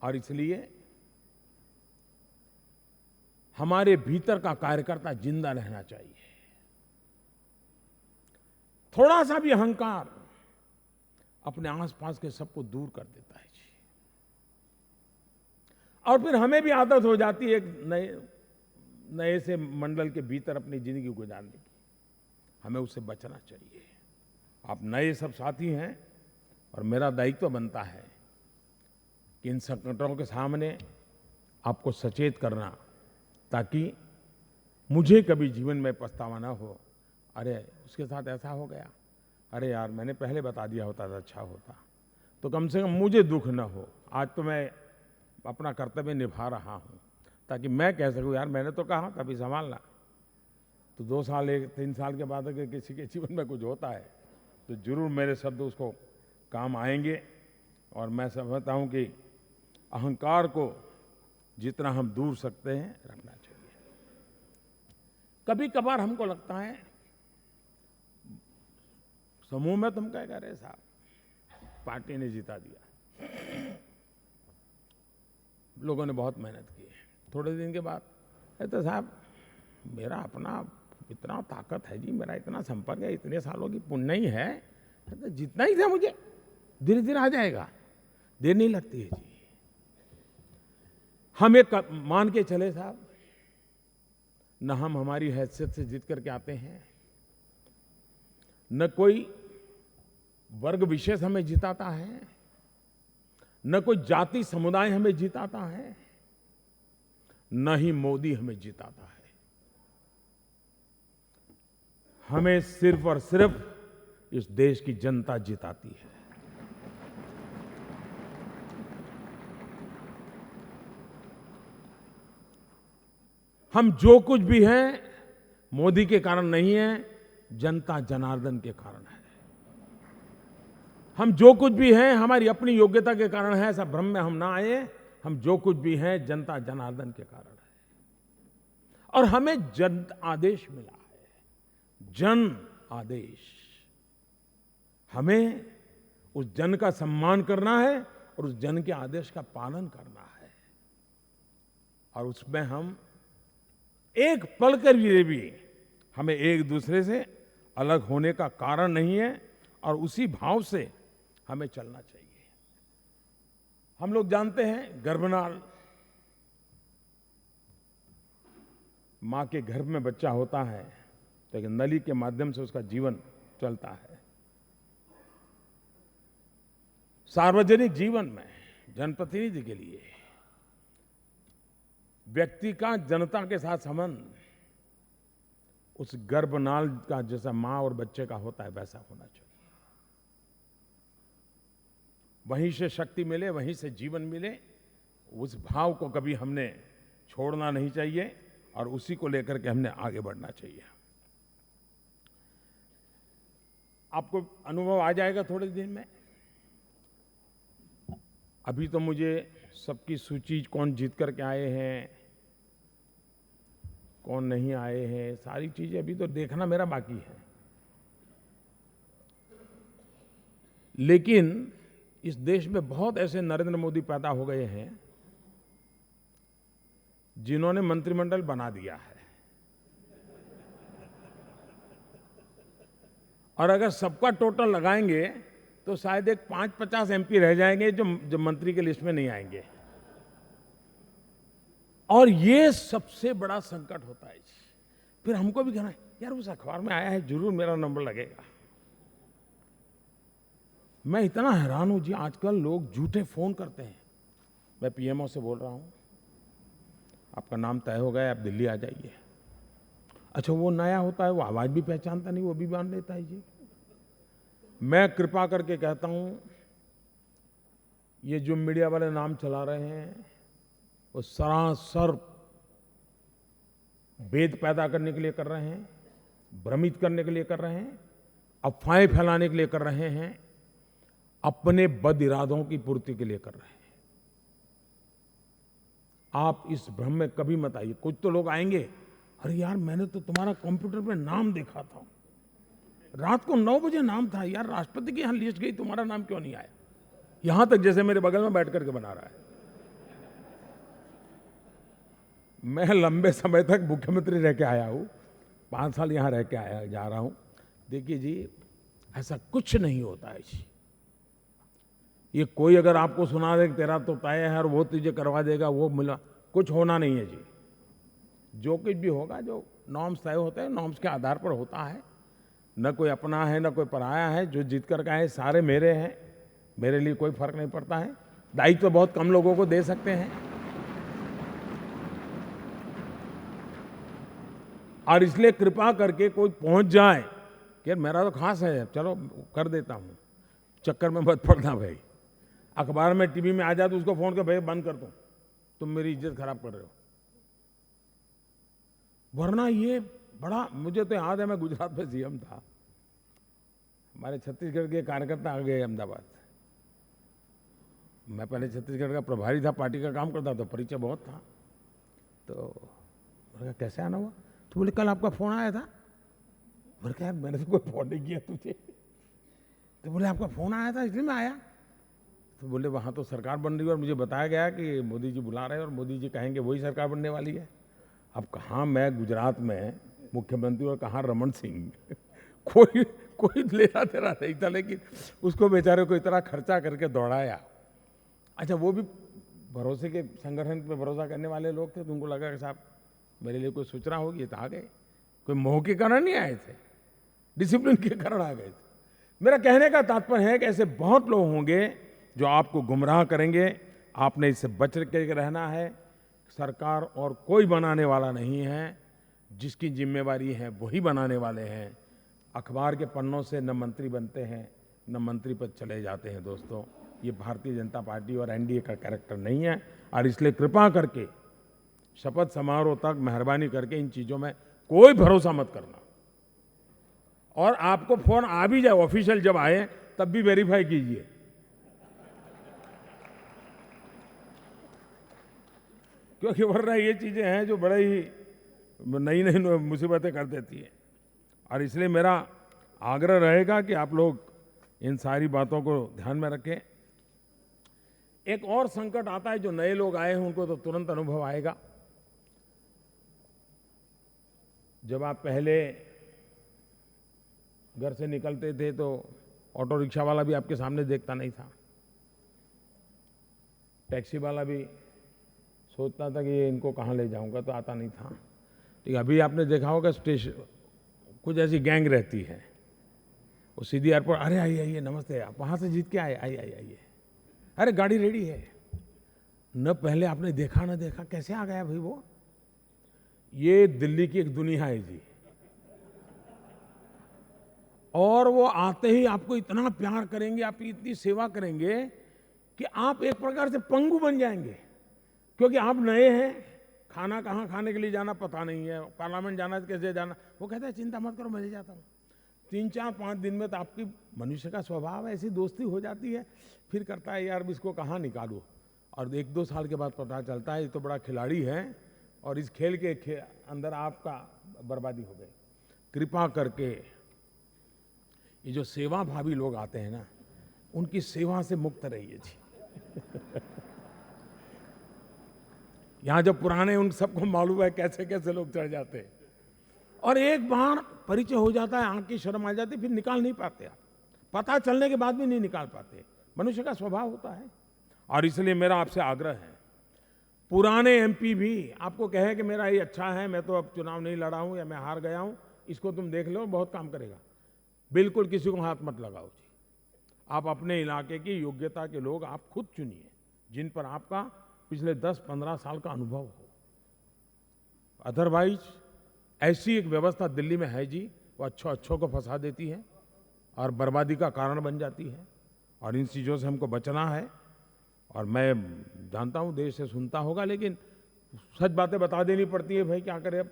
और इसलिए हमारे भीतर का कार्यकर्ता जिंदा रहना चाहिए। थोड़ा सा भी अहंकार अपने आसपास के सबको दूर कर देता है जी, और फिर हमें भी आदत हो जाती है एक नए से मंडल के भीतर अपनी जिंदगी गुजारने की। हमें उससे बचना चाहिए। आप नए सब साथी हैं, और मेरा दायित्व बनता है कि इन संकटों के सामने आपको सचेत करना, ताकि मुझे कभी जीवन में पछतावा ना हो, अरे उसके साथ ऐसा हो गया, अरे यार मैंने पहले बता दिया होता तो अच्छा होता, तो कम से कम मुझे दुख ना हो। आज तो मैं अपना कर्तव्य निभा रहा हूँ, ताकि मैं कह सकूँ यार मैंने तो कहा तभी संभालना। तो 2 साल 3 साल के बाद अगर किसी के जीवन में कुछ होता है तो जरूर मेरे शब्द उसको काम आएंगे। और मैं समझता हूँ कि अहंकार को जितना हम दूर सकते हैं रखना चाहिए। कभी कभार हमको लगता है समूह में तुम क्या कह रहे साहब, पार्टी ने जिता दिया, लोगों ने बहुत मेहनत की है। थोड़े दिन के बाद तो साहब मेरा अपना इतना ताकत है जी, मेरा इतना संपर्क है, इतने सालों की पुण्य ही है, तो जितना ही था मुझे धीरे धीरे आ जाएगा, देर नहीं लगती है जी। हम एक मान के चले साहब, न हम हमारी हैसियत से जीत करके आते हैं, न कोई वर्ग विशेष हमें जिताता है, न कोई जाति समुदाय हमें जिताता है, न ही मोदी हमें जिताता है। हमें सिर्फ और सिर्फ इस देश की जनता जिताती है। हम जो कुछ भी हैं मोदी के कारण नहीं है, जनता जनार्दन के कारण है। हम जो कुछ भी हैं हमारी अपनी योग्यता के कारण है, ऐसा भ्रम में हम ना आए। हम जो कुछ भी हैं जनता जनार्दन के कारण है। और हमें जन आदेश मिला है, जन आदेश। हमें उस जन का सम्मान करना है और उस जन के आदेश का पालन करना है। और उसमें हम एक पल के लिए भी हमें एक दूसरे से अलग होने का कारण नहीं है और उसी भाव से हमें चलना चाहिए। हम लोग जानते हैं गर्भनाल, मां के गर्भ में बच्चा होता है तो एक नली के माध्यम से उसका जीवन चलता है। सार्वजनिक जीवन में जनप्रतिनिधि के लिए व्यक्ति का जनता के साथ संबंध उस गर्भनाल का जैसा मां और बच्चे का होता है वैसा होना चाहिए। वहीं से शक्ति मिले, वहीं से जीवन मिले, उस भाव को कभी हमने छोड़ना नहीं चाहिए और उसी को लेकर के हमने आगे बढ़ना चाहिए। आपको अनुभव आ जाएगा थोड़े दिन में। अभी तो मुझे सबकी सूची कौन जीत करके आए हैं, कौन नहीं आए हैं, सारी चीजें अभी तो देखना मेरा बाकी है। लेकिन इस देश में बहुत ऐसे नरेंद्र मोदी पैदा हो गए हैं जिन्होंने मंत्रिमंडल बना दिया है। और अगर सबका टोटल लगाएंगे तो शायद एक 5-50 एमपी रह जाएंगे जो मंत्री के लिस्ट में नहीं आएंगे। और ये सबसे बड़ा संकट होता है। फिर हमको भी कहना है यार उस अखबार में आया है, जरूर मेरा नंबर लगेगा। मैं इतना हैरान हूं जी, आजकल लोग झूठे फोन करते हैं। मैं पीएमओ से बोल रहा हूं, आपका नाम तय हो गया, आप दिल्ली आ जाइए। अच्छा, वो नया होता है, वो आवाज भी पहचानता नहीं, वो भी मान लेता है जी। मैं कृपा करके कहता हूं, ये जो मीडिया वाले नाम चला रहे हैं वो सरासर भेद पैदा करने के लिए कर रहे हैं, भ्रमित करने के लिए कर रहे हैं, अफवाहें फैलाने के लिए कर रहे हैं, अपने बद इरादों की पूर्ति के लिए कर रहे हैं। आप इस भ्रम में कभी मत आइए। कुछ तो लोग आएंगे, अरे यार मैंने तो तुम्हारा कंप्यूटर पे नाम देखा था, रात को 9 बजे नाम था यार, राष्ट्रपति की यहां लिस्ट गई, तुम्हारा नाम क्यों नहीं आया? यहां तक जैसे मेरे बगल में बैठ करके बना रहा है। मैं लंबे समय तक मुख्यमंत्री रह के आया हूं, 5 साल यहां रह के आया जा रहा हूं। देखिए जी, ऐसा कुछ नहीं होता है जी। ये कोई अगर आपको सुना दे तेरा तो तय है और वो तुझे करवा देगा, वो मिला, कुछ होना नहीं है जी। जो कुछ भी होगा, जो नॉर्म्स तय होते हैं, नॉर्म्स के आधार पर होता है। न कोई अपना है न कोई पराया है, जो जीत कर आए सारे मेरे हैं, मेरे लिए कोई फर्क नहीं पड़ता है। दायित्व तो बहुत कम लोगों को दे सकते हैं। और इसलिए कृपा करके कोई पहुंच जाए कि मेरा तो खास है, चलो कर देता हूं, चक्कर में मत पड़ना भाई। अखबार में टीवी में आ जाए तो उसको फोन कर, भाई बंद कर दो, तुम मेरी इज्जत खराब कर रहे हो। वरना ये बड़ा, मुझे तो याद है मैं गुजरात में सीएम था, हमारे छत्तीसगढ़ के कार्यकर्ता आ गए अहमदाबाद। मैं पहले छत्तीसगढ़ का प्रभारी था, पार्टी का काम करता था, परिचय बहुत था। तो कैसे आना हुआ? तो बोले कल आपका फोन आया था। मैंने कहा मैंने तो कोई फोन नहीं किया तुझे। तो बोले आपका फोन आया था इसलिए मैं आया। तो बोले वहाँ तो सरकार बन रही है और मुझे बताया गया कि मोदी जी बुला रहे हैं और मोदी जी कहेंगे वही सरकार बनने वाली है। अब कहाँ मैं गुजरात में मुख्यमंत्री और कहाँ रमन सिंह, कोई लेना तेरा नहीं था, लेकिन उसको बेचारे को इतना खर्चा करके दौड़ाया। अच्छा, वो भी भरोसे के संगठन पे भरोसा करने वाले लोग थे, तो उनको लगा कि साहब मेरे लिए कोई सूचना होगी, तो आ गए। कोई मोह के कारण नहीं आए थे, डिसिप्लिन के कारण आ गए थे। मेरा कहने का तात्पर्य है कि ऐसे बहुत लोग होंगे जो आपको गुमराह करेंगे। आपने इससे बच के रहना है। सरकार और कोई बनाने वाला नहीं है, जिसकी जिम्मेवारी है वही बनाने वाले हैं। अखबार के पन्नों से न मंत्री बनते हैं न मंत्री पद चले जाते हैं। दोस्तों, ये भारतीय जनता पार्टी और एनडीए का कैरेक्टर नहीं है। और इसलिए कृपा करके शपथ समारोह तक मेहरबानी करके इन चीजों में कोई भरोसा मत करना। और आपको फोन आ भी जाए, ऑफिशियल जब आए तब भी वेरीफाई कीजिए। क्योंकि वरना ये चीजें हैं जो बड़े ही नई नई मुसीबतें कर देती है। और इसलिए मेरा आग्रह रहेगा कि आप लोग इन सारी बातों को ध्यान में रखें। एक और संकट आता है, जो नए लोग आए हैं उनको तो तुरंत अनुभव आएगा। जब आप पहले घर से निकलते थे तो ऑटो रिक्शा वाला भी आपके सामने देखता नहीं था, टैक्सी वाला भी सोचता था कि ये इनको कहाँ ले जाऊंगा, तो आता नहीं था। ठीक है, अभी आपने देखा होगा स्टेशन कुछ ऐसी गैंग रहती है, वो सीधी एयरपोर्ट, अरे आइए आइए, नमस्ते, आप वहाँ से जीत के आए, आइए आइए आइए, अरे गाड़ी रेडी है। न पहले आपने देखा न देखा, कैसे आ गया भाई वो। ये दिल्ली की एक दुनिया है जी। और वो आते ही आपको इतना प्यार करेंगे, आपकी इतनी सेवा करेंगे कि आप एक प्रकार से पंगु बन जाएंगे, क्योंकि आप नए हैं। खाना कहाँ खाने के लिए जाना पता नहीं है, पार्लियामेंट जाना कैसे जाना, वो कहता है चिंता मत करो मैं ले जाता हूँ। 3-4-5 दिन में तो आपकी, मनुष्य का स्वभाव है, ऐसी दोस्ती हो जाती है। फिर करता है यार इसको कहाँ निकालूं, और 1-2 साल के बाद पता चलता है ये तो बड़ा खिलाड़ी है और इस खेल के अंदर आपका बर्बादी हो गई। कृपा करके ये जो सेवा भावी लोग आते हैं ना, उनकी सेवा से मुक्त रहिए जी। यहाँ जब पुराने, उन सबको मालूम है कैसे कैसे लोग चढ़ जाते हैं, और एक बार परिचय हो जाता है, आंख की शर्म आ जाती, फिर निकाल नहीं पाते आप। पता चलने के बाद भी नहीं निकाल पाते, मनुष्य का स्वभाव होता है। और इसलिए मेरा आपसे आग्रह है, पुराने एमपी भी आपको कहे कि मेरा ये अच्छा है, मैं तो अब चुनाव नहीं लड़ा हूं या मैं हार गया हूं, इसको तुम देख लो बहुत काम करेगा, बिल्कुल किसी को हाथ मत लगाओ जी। आप अपने इलाके की योग्यता के लोग आप खुद चुनिए, जिन पर आपका पिछले 10-15 साल का अनुभव हो। अदरवाइज ऐसी एक व्यवस्था दिल्ली में है जी, वो अच्छों को फंसा देती है और बर्बादी का कारण बन जाती है। और इन चीज़ों से हमको बचना है। और मैं जानता हूँ देश से सुनता होगा, लेकिन सच बातें बता देनी पड़ती है भाई, क्या करें अब।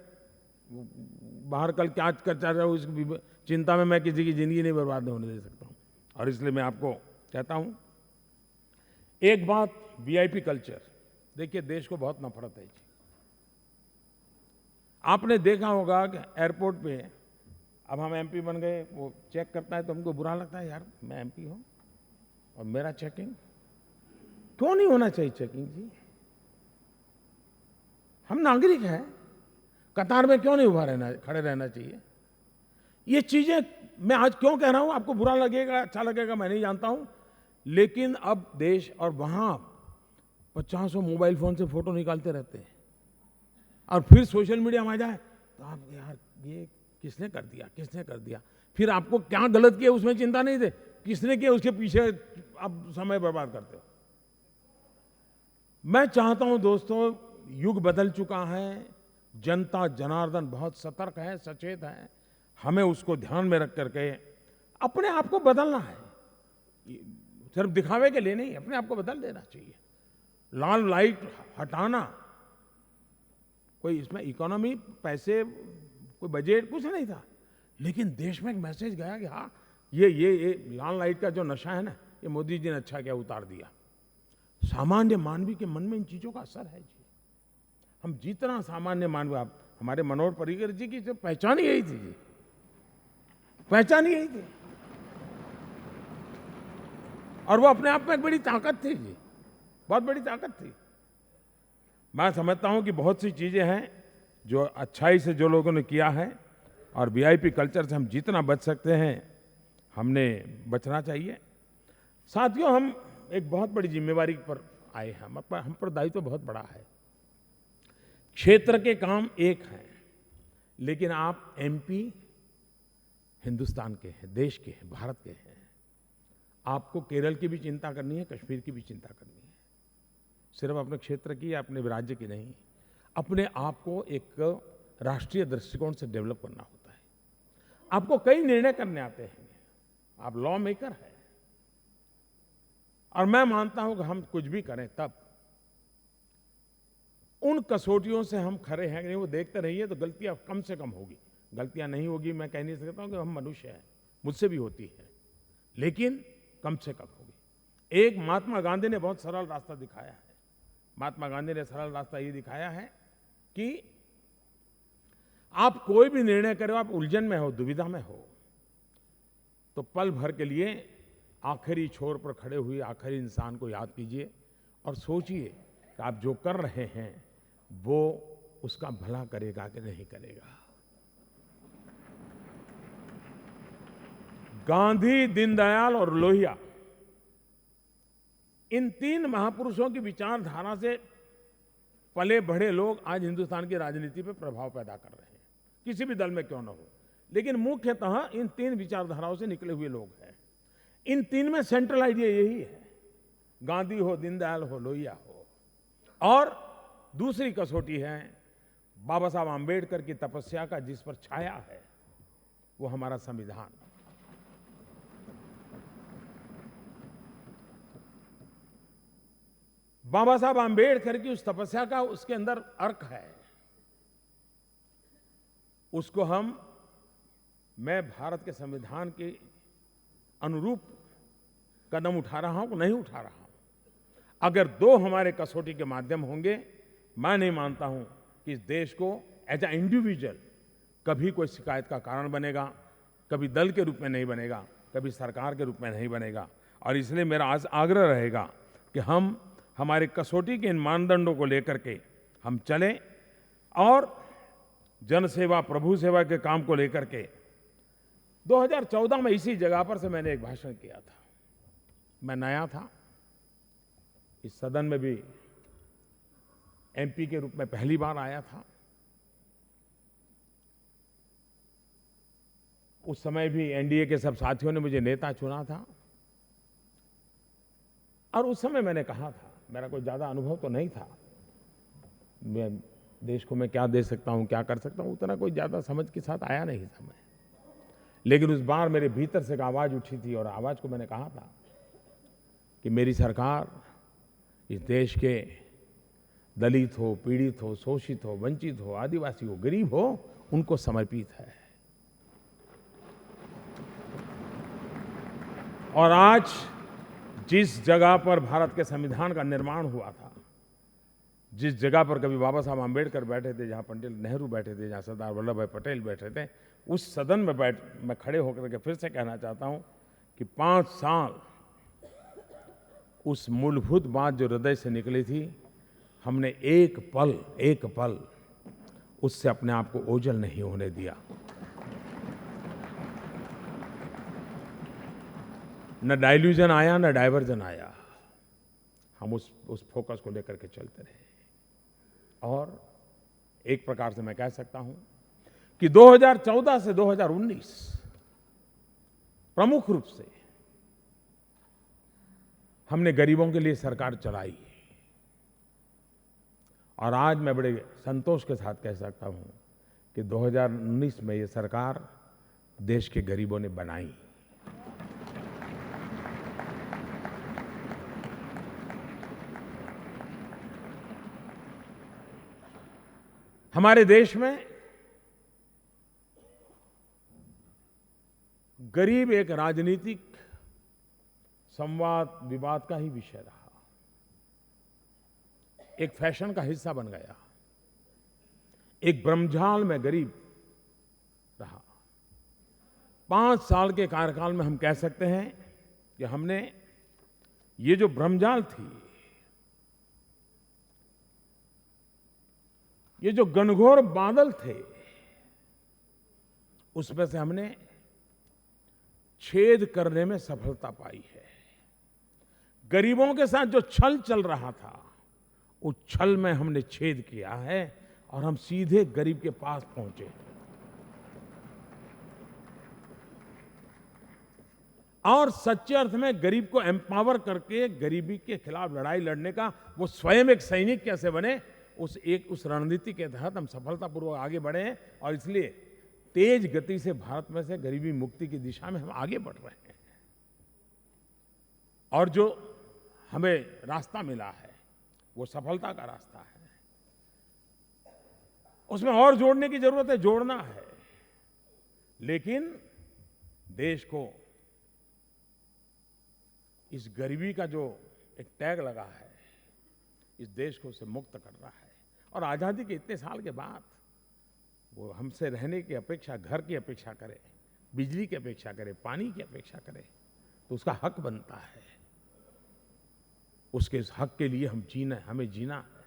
बाहर कल क्या चर्चा रहा हो, इस चिंता में मैं किसी की ज़िंदगी नहीं बर्बाद होने दे सकता हूँ। और इसलिए मैं आपको कहता हूँ, एक बात, वीआईपी कल्चर, देखिए देश को बहुत नफरत है जी। आपने देखा होगा कि एयरपोर्ट पे अब हम एमपी बन गए, वो चेक करता है तो हमको बुरा लगता है, यार मैं एमपी हूँ और मेरा चेकिंग क्यों नहीं होना चाहिए। चेकिंग जी, हम नागरिक हैं, कतार में क्यों नहीं खड़े रहना चाहिए। ये चीजें मैं आज क्यों कह रहा हूं, आपको बुरा लगेगा अच्छा लगेगा मैं नहीं जानता हूं, लेकिन अब देश, और वहां 50 मोबाइल फोन से फोटो निकालते रहते हैं, और फिर सोशल मीडिया में आ जाए तो आप यार ये किसने कर दिया, फिर आपको क्या गलत किया उसमें चिंता नहीं थे, किसने किया उसके पीछे आप समय बर्बाद करते हो। मैं चाहता हूं दोस्तों, युग बदल चुका है, जनता जनार्दन बहुत सतर्क है, सचेत है, हमें उसको ध्यान में रख करके अपने आप को बदलना है। सिर्फ दिखावे के लिए नहीं, अपने आप को बदल देना चाहिए। लाल लाइट हटाना, कोई इसमें इकोनॉमी, पैसे, कोई बजट कुछ नहीं था, लेकिन देश में एक मैसेज गया कि हाँ ये लाल लाइट का जो नशा है ना, ये मोदी जी ने अच्छा क्या उतार दिया। सामान्य मानवी के मन में इन चीजों का असर है जी। हम जितना सामान्य मानव, आप हमारे मनोहर पर्रिकर जी की पहचान ही यही थी जी, पहचान ही यही थी, और वो अपने आप में एक बड़ी ताकत थी जी, बहुत बड़ी ताकत थी। मैं समझता हूं कि बहुत सी चीजें हैं जो अच्छाई से जो लोगों ने किया है, और वीआईपी कल्चर से हम जितना बच सकते हैं हमने बचना चाहिए। साथियों, हम एक बहुत बड़ी जिम्मेवारी पर आए हैं, हम पर दायित्व बहुत बड़ा है। क्षेत्र के काम एक हैं, लेकिन आप एमपी हिंदुस्तान के हैं, देश के हैं, भारत के हैं। आपको केरल की भी चिंता करनी है, कश्मीर की भी चिंता करनी है, सिर्फ अपने क्षेत्र की या अपने राज्य की नहीं। अपने आप को एक राष्ट्रीय दृष्टिकोण से डेवलप करना होता है। आपको कई निर्णय करने आते हैं, आप लॉ मेकर हैं, और मैं मानता हूं कि हम कुछ भी करें तब उन कसौटियों से हम खरे हैं कि नहीं, वो देखते रहिए तो गलतियां कम से कम होगी। गलतियां नहीं होगी मैं कह नहीं सकता हूं, कि हम मनुष्य हैं, मुझसे भी होती है, लेकिन कम से कम होगी। एक महात्मा गांधी ने बहुत सरल रास्ता दिखाया है। महात्मा गांधी ने सरल रास्ता ये दिखाया है कि आप कोई भी निर्णय करो, आप उलझन में हो, दुविधा में हो, तो पल भर के लिए आखिरी छोर पर खड़े हुए आखिरी इंसान को याद कीजिए और सोचिए कि आप जो कर रहे हैं वो उसका भला करेगा कि नहीं करेगा। गांधी, दीनदयाल और लोहिया, इन तीन महापुरुषों की विचारधारा से पले बढ़े लोग आज हिंदुस्तान की राजनीति पर प्रभाव पैदा कर रहे हैं, किसी भी दल में क्यों न हो, लेकिन मुख्यतः इन तीन विचारधाराओं से निकले हुए लोग हैं। इन तीन में सेंट्रल आइडिया यही है, गांधी हो, दीनदयाल हो, लोहिया हो। और दूसरी कसौटी है बाबा साहब आंबेडकर की तपस्या का जिस पर छाया है वो हमारा संविधान। बाबा साहब आंबेडकर की उस तपस्या का उसके अंदर अर्क है, उसको मैं भारत के संविधान के अनुरूप कदम उठा रहा हूं कि नहीं उठा रहा हूं। अगर दो हमारे कसौटी के माध्यम होंगे, मैं नहीं मानता हूं कि इस देश को एज ए इंडिविजुअल कभी कोई शिकायत का कारण बनेगा, कभी दल के रूप में नहीं बनेगा, कभी सरकार के रूप में नहीं बनेगा। और इसलिए मेरा आज आग्रह रहेगा कि हम हमारे कसौटी के इन मानदंडों को लेकर के हम चलें और जनसेवा, प्रभु सेवा के काम को लेकर के 2014 में इसी जगह पर से मैंने एक भाषण किया था। मैं नया था, इस सदन में भी एमपी के रूप में पहली बार आया था। उस समय भी एनडीए के सब साथियों ने मुझे नेता चुना था और उस समय मैंने कहा था, मेरा कोई ज्यादा अनुभव तो नहीं था, मैं देश को मैं क्या दे सकता हूं, क्या कर सकता हूं, उतना कोई ज्यादा समझ के साथ आया नहीं था मैं। लेकिन उस बार मेरे भीतर से एक आवाज उठी थी और आवाज को मैंने कहा था कि मेरी सरकार इस देश के दलित हो, पीड़ित हो, शोषित हो, वंचित हो, आदिवासी हो, गरीब हो, उनको समर्पित है। और आज जिस जगह पर भारत के संविधान का निर्माण हुआ था, जिस जगह पर कभी बाबा साहब आंबेडकर बैठे थे, जहां पंडित नेहरू बैठे थे, जहां सरदार वल्लभ भाई पटेल बैठे थे, उस सदन में मैं खड़े होकर के फिर से कहना चाहता हूं कि 5 साल उस मूलभूत बात जो हृदय से निकली थी, हमने एक पल उससे अपने आप को ओझल नहीं होने दिया। न डाइल्यूजन आया, न डाइवर्जन आया। हम उस फोकस को लेकर के चलते रहे। और एक प्रकार से मैं कह सकता हूं कि 2014 से 2019 प्रमुख रूप से हमने गरीबों के लिए सरकार चलाई। और आज मैं बड़े संतोष के साथ कह सकता हूं कि 2019 में ये सरकार देश के गरीबों ने बनाई। हमारे देश में गरीब एक राजनीतिक संवाद विवाद का ही विषय रहा, एक फैशन का हिस्सा बन गया, एक भ्रमजाल में गरीब रहा। 5 साल के कार्यकाल में हम कह सकते हैं कि हमने ये जो भ्रमजाल थी, ये जो घनघोर बादल थे, उसमें से हमने छेद करने में सफलता पाई है। गरीबों के साथ जो छल चल रहा था, उस छल में हमने छेद किया है और हम सीधे गरीब के पास पहुंचे। और सच्चे अर्थ में गरीब को एम्पावर करके गरीबी के खिलाफ लड़ाई लड़ने का वो स्वयं एक सैनिक कैसे बने, उस रणनीति के तहत हम सफलतापूर्वक आगे बढ़े हैं। और इसलिए तेज गति से भारत में से गरीबी मुक्ति की दिशा में हम आगे बढ़ रहे हैं। और जो हमें रास्ता मिला है वो सफलता का रास्ता है। उसमें और जोड़ने की जरूरत है, जोड़ना है, लेकिन देश को इस गरीबी का जो एक टैग लगा है, इस देश को उससे मुक्त करना है। और आजादी के इतने साल के बाद वो हमसे रहने की अपेक्षा, घर की अपेक्षा करे, बिजली की अपेक्षा करे, पानी की अपेक्षा करे, तो उसका हक बनता है। उसके इस हक के लिए हमें जीना है।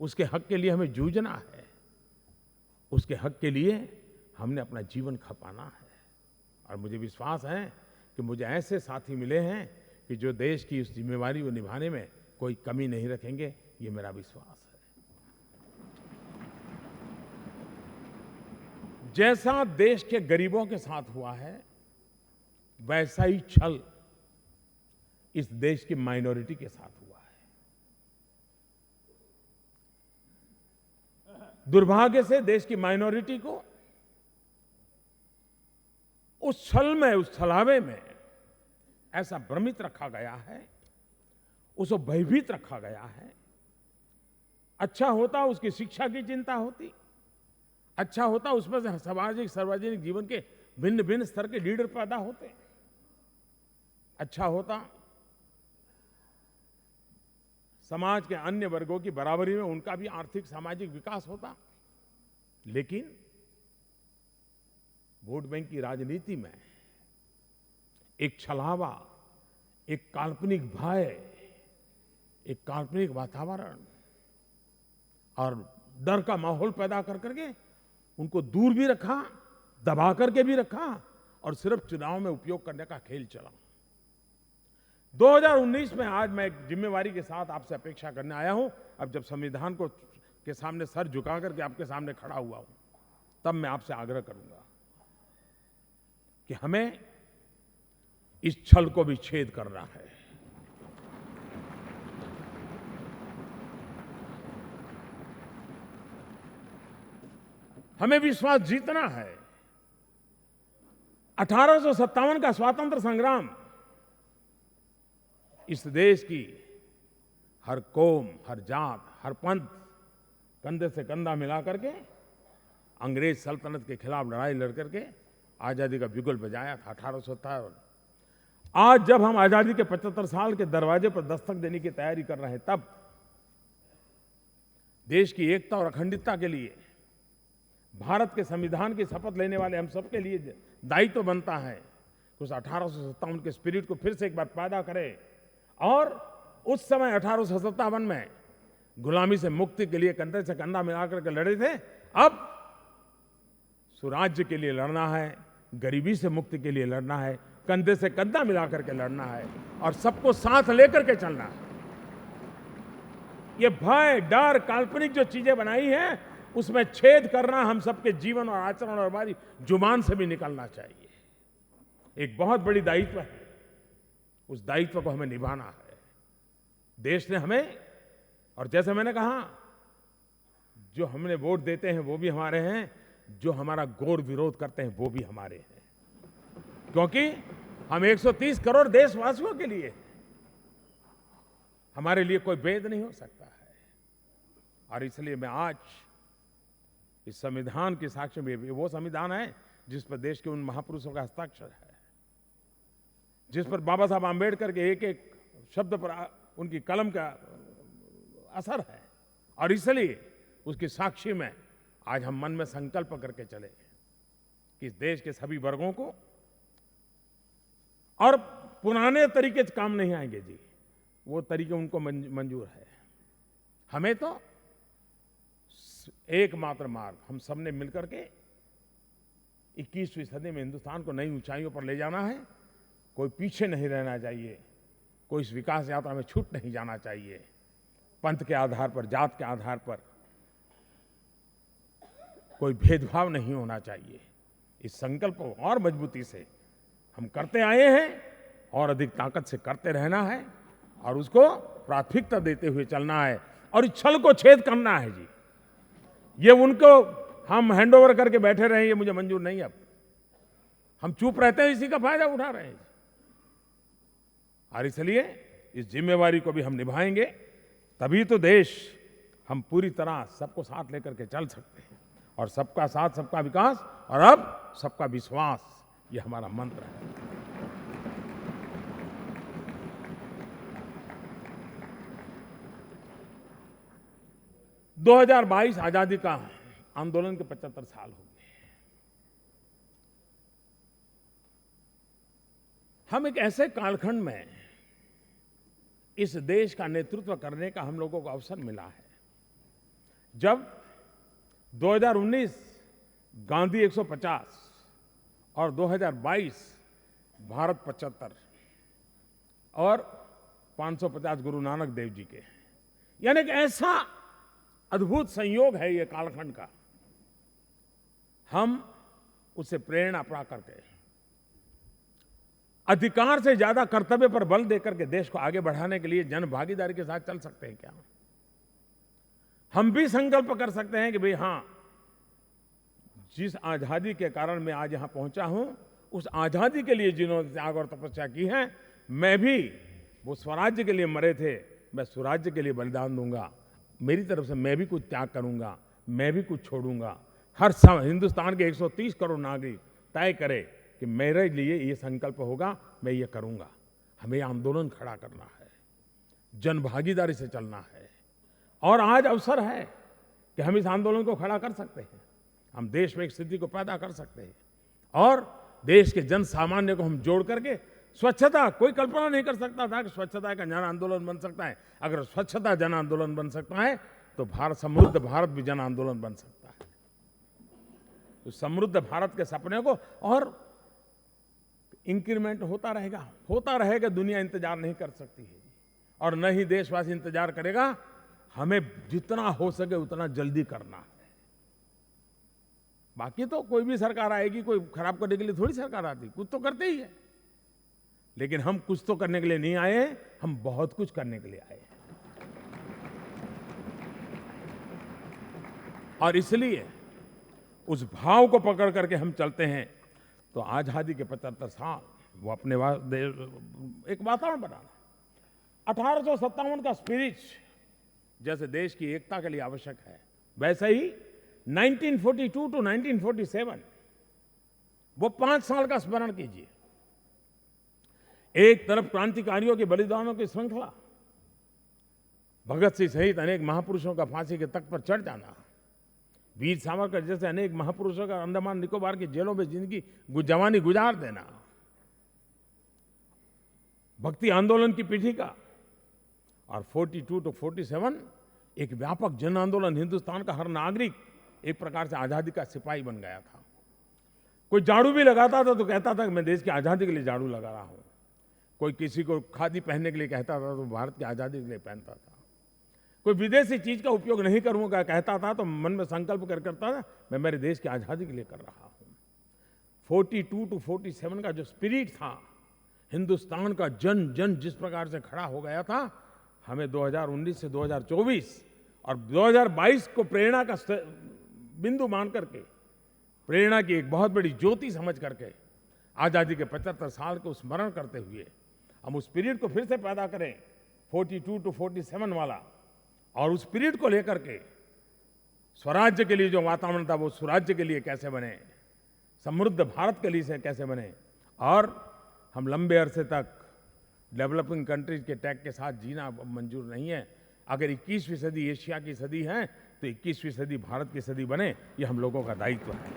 उसके हक के लिए हमें जूझना है। उसके हक के लिए हमने अपना जीवन खपाना है। और मुझे विश्वास है कि मुझे ऐसे साथी मिले हैं कि जो देश की उस जिम्मेवारी को निभाने में कोई कमी नहीं रखेंगे, ये मेरा विश्वास है। जैसा देश के गरीबों के साथ हुआ है, वैसा ही छल इस देश की माइनॉरिटी के साथ हुआ है। दुर्भाग्य से देश की माइनॉरिटी को उस छल में, उस छलावे में ऐसा भ्रमित रखा गया है, उसको भयभीत रखा गया है। अच्छा होता उसकी शिक्षा की चिंता होती, अच्छा होता उसमें से सामाजिक सार्वजनिक जीवन के भिन्न भिन्न स्तर के लीडर पैदा होते, अच्छा होता समाज के अन्य वर्गों की बराबरी में उनका भी आर्थिक सामाजिक विकास होता। लेकिन वोट बैंक की राजनीति में एक छलावा, एक काल्पनिक भय, एक काल्पनिक वातावरण और डर का माहौल पैदा कर करके उनको दूर भी रखा, दबा करके भी रखा और सिर्फ चुनाव में उपयोग करने का खेल चला। 2019 में आज मैं एक जिम्मेवारी के साथ आपसे अपेक्षा करने आया हूं। अब जब संविधान को के सामने सर झुका करके आपके सामने खड़ा हुआ हूं, तब मैं आपसे आग्रह करूंगा कि हमें इस छल को भी छेद करना है। हमें विश्वास जीतना है। 1857 का स्वातंत्र संग्राम इस देश की हर कौम, हर जात, हर पंथ कंधे से कंधा मिला करके अंग्रेज सल्तनत के खिलाफ लड़ाई लड़ करके आजादी का बिगुल बजाया था। 1857। आज जब हम आजादी के 75 साल के दरवाजे पर दस्तक देने की तैयारी कर रहे हैं, तब देश की एकता और अखंडता के लिए भारत के संविधान की शपथ लेने वाले हम सबके लिए दायित्व बनता है कि उस 1857 के स्पिरिट को फिर से एक बार पैदा करें। और उस समय 1857 में गुलामी से मुक्ति के लिए कंधे से कंधा मिलाकर के लड़े थे। अब स्वराज्य के लिए लड़ना है, गरीबी से मुक्ति के लिए लड़ना है, कंधे से कंधा मिलाकर के लड़ना है और सबको साथ लेकर के चलना है। ये भय, डर, काल्पनिक जो चीजें बनाई हैं, उसमें छेद करना हम सबके जीवन और आचरण और हमारी जुबान से भी निकलना चाहिए। एक बहुत बड़ी दायित्व है, उस दायित्व को हमें निभाना है। देश ने हमें, और जैसे मैंने कहा, जो हमने वोट देते हैं वो भी हमारे हैं, जो हमारा घोर विरोध करते हैं वो भी हमारे हैं, क्योंकि हम 130 करोड़ देशवासियों के लिए, हमारे लिए कोई भेद नहीं हो सकता है। और इसलिए मैं आज इस संविधान के साक्ष्य में, वो संविधान है जिस पर देश के उन महापुरुषों का हस्ताक्षर है, जिस पर बाबा साहब आंबेडकर के एक एक शब्द पर उनकी कलम का असर है, और इसलिए उसकी साक्षी में आज हम मन में संकल्प करके चले कि इस देश के सभी वर्गों को, और पुराने तरीके से काम नहीं आएंगे जी, वो तरीके उनको मंजूर है। हमें तो एकमात्र मार्ग हम सबने मिलकर के 21वीं सदी में हिंदुस्तान को नई ऊंचाइयों पर ले जाना है। कोई पीछे नहीं रहना चाहिए, कोई इस विकास यात्रा में छूट नहीं जाना चाहिए। पंथ के आधार पर, जात के आधार पर कोई भेदभाव नहीं होना चाहिए। इस संकल्प को और मजबूती से हम करते आए हैं और अधिक ताकत से करते रहना है और उसको प्राथमिकता देते हुए चलना है और इस छल को छेद करना है जी। ये उनको हम हैंडओवर करके बैठे रहे, ये मुझे मंजूर नहीं। अब हम चुप रहते हैं, इसी का फायदा उठा रहे हैं। और इसलिए इस जिम्मेवारी को भी हम निभाएंगे, तभी तो देश हम पूरी तरह सबको साथ लेकर के चल सकते हैं। और सबका साथ, सबका विकास और अब सबका विश्वास, ये हमारा मंत्र है। दो 2022 आजादी का आंदोलन के 75 साल हो गए। हम एक ऐसे कालखंड में इस देश का नेतृत्व करने का हम लोगों को अवसर मिला है जब 2019 गांधी 150 और 2022 भारत 75 और 550 गुरु नानक देव जी के, यानी एक ऐसा अद्भुत संयोग है ये कालखंड का। हम उससे प्रेरणा पा करके अधिकार से ज्यादा कर्तव्य पर बल देकर के देश को आगे बढ़ाने के लिए जन भागीदारी के साथ चल सकते हैं क्या? हम भी संकल्प कर सकते हैं कि भाई हां, जिस आजादी के कारण मैं आज यहां पहुंचा हूं, उस आजादी के लिए जिन्होंने त्याग और तपस्या की है, मैं भी वो स्वराज्य के लिए मरे थे, मैं स्वराज्य के लिए बलिदान दूंगा। मेरी तरफ से मैं भी कुछ त्याग करूंगा, मैं भी कुछ छोड़ूंगा। हर हिंदुस्तान के 130 करोड़ नागरिक तय करे कि मेरे लिए ये संकल्प होगा, मैं ये करूंगा। हमें आंदोलन खड़ा करना है, जन भागीदारी से चलना है, और आज अवसर है कि हम इस आंदोलन को खड़ा कर सकते हैं। हम देश में एक स्थिति को पैदा कर सकते हैं और देश के जन सामान्य को हम जोड़ करके स्वच्छता, कोई कल्पना नहीं कर सकता था कि स्वच्छता का जन आंदोलन बन सकता है। अगर स्वच्छता जन आंदोलन बन सकता है तो भारत, समृद्ध भारत भी जन आंदोलन बन सकता है। तो समृद्ध भारत के सपने को और इंक्रीमेंट होता रहेगा। दुनिया इंतजार नहीं कर सकती है और न ही देशवासी इंतजार करेगा। हमें जितना हो सके उतना जल्दी करना है। बाकी तो कोई भी सरकार आएगी, कोई खराब करने के लिए थोड़ी सरकार आती, कुछ तो करते ही है। लेकिन हम कुछ तो करने के लिए नहीं आए, हम बहुत कुछ करने के लिए आए हैं। और इसलिए उस भाव को पकड़ करके हम चलते हैं तो आजादी के 75 साल वो अपने एक वातावरण बनाना। 1857 का स्पिरिट जैसे देश की एकता के लिए आवश्यक है, वैसे ही 1942 टू 1947 वो 5 साल का स्मरण कीजिए। एक तरफ क्रांतिकारियों के बलिदानों की श्रृंखला, भगत सिंह सहित अनेक महापुरुषों का फांसी के तख्त पर चढ़ जाना, वीर सावरकर जैसे अनेक महापुरुषों का अंडमान निकोबार की जेलों में जिंदगी जवानी गुजार देना, भक्ति आंदोलन की पीठिका, और 42 टू 47 एक व्यापक जन आंदोलन। हिंदुस्तान का हर नागरिक एक प्रकार से आजादी का सिपाही बन गया था। कोई झाड़ू भी लगाता था तो कहता था कि मैं देश की आजादी के लिए झाड़ू लगा रहा हूं। कोई किसी को खादी पहनने के लिए कहता था तो भारत की आजादी के लिए पहनता था। कोई विदेशी चीज का उपयोग नहीं करूंगा कहता था तो मन में संकल्प करता था मैं मेरे देश की आजादी के लिए कर रहा हूं। 42 टू 47 का जो स्पिरिट था, हिंदुस्तान का जन जन जिस प्रकार से खड़ा हो गया था, हमें 2019 से 2024 और 2022 को प्रेरणा का बिंदु मान करके, प्रेरणा की एक बहुत बड़ी ज्योति समझ करके आजादी के 75 साल को स्मरण करते हुए हम उस स्पिरिट को फिर से पैदा करें, 42 टू 47 वाला, और उस स्पिरिट को लेकर के स्वराज्य के लिए जो वातावरण था वो स्वराज्य के लिए कैसे बने, समृद्ध भारत के लिए कैसे बने, और हम लंबे अरसे तक डेवलपिंग कंट्रीज के टैग के साथ जीना मंजूर नहीं है। अगर 21वीं सदी एशिया की सदी है तो 21वीं सदी भारत की सदी बने, ये हम लोगों का दायित्व है।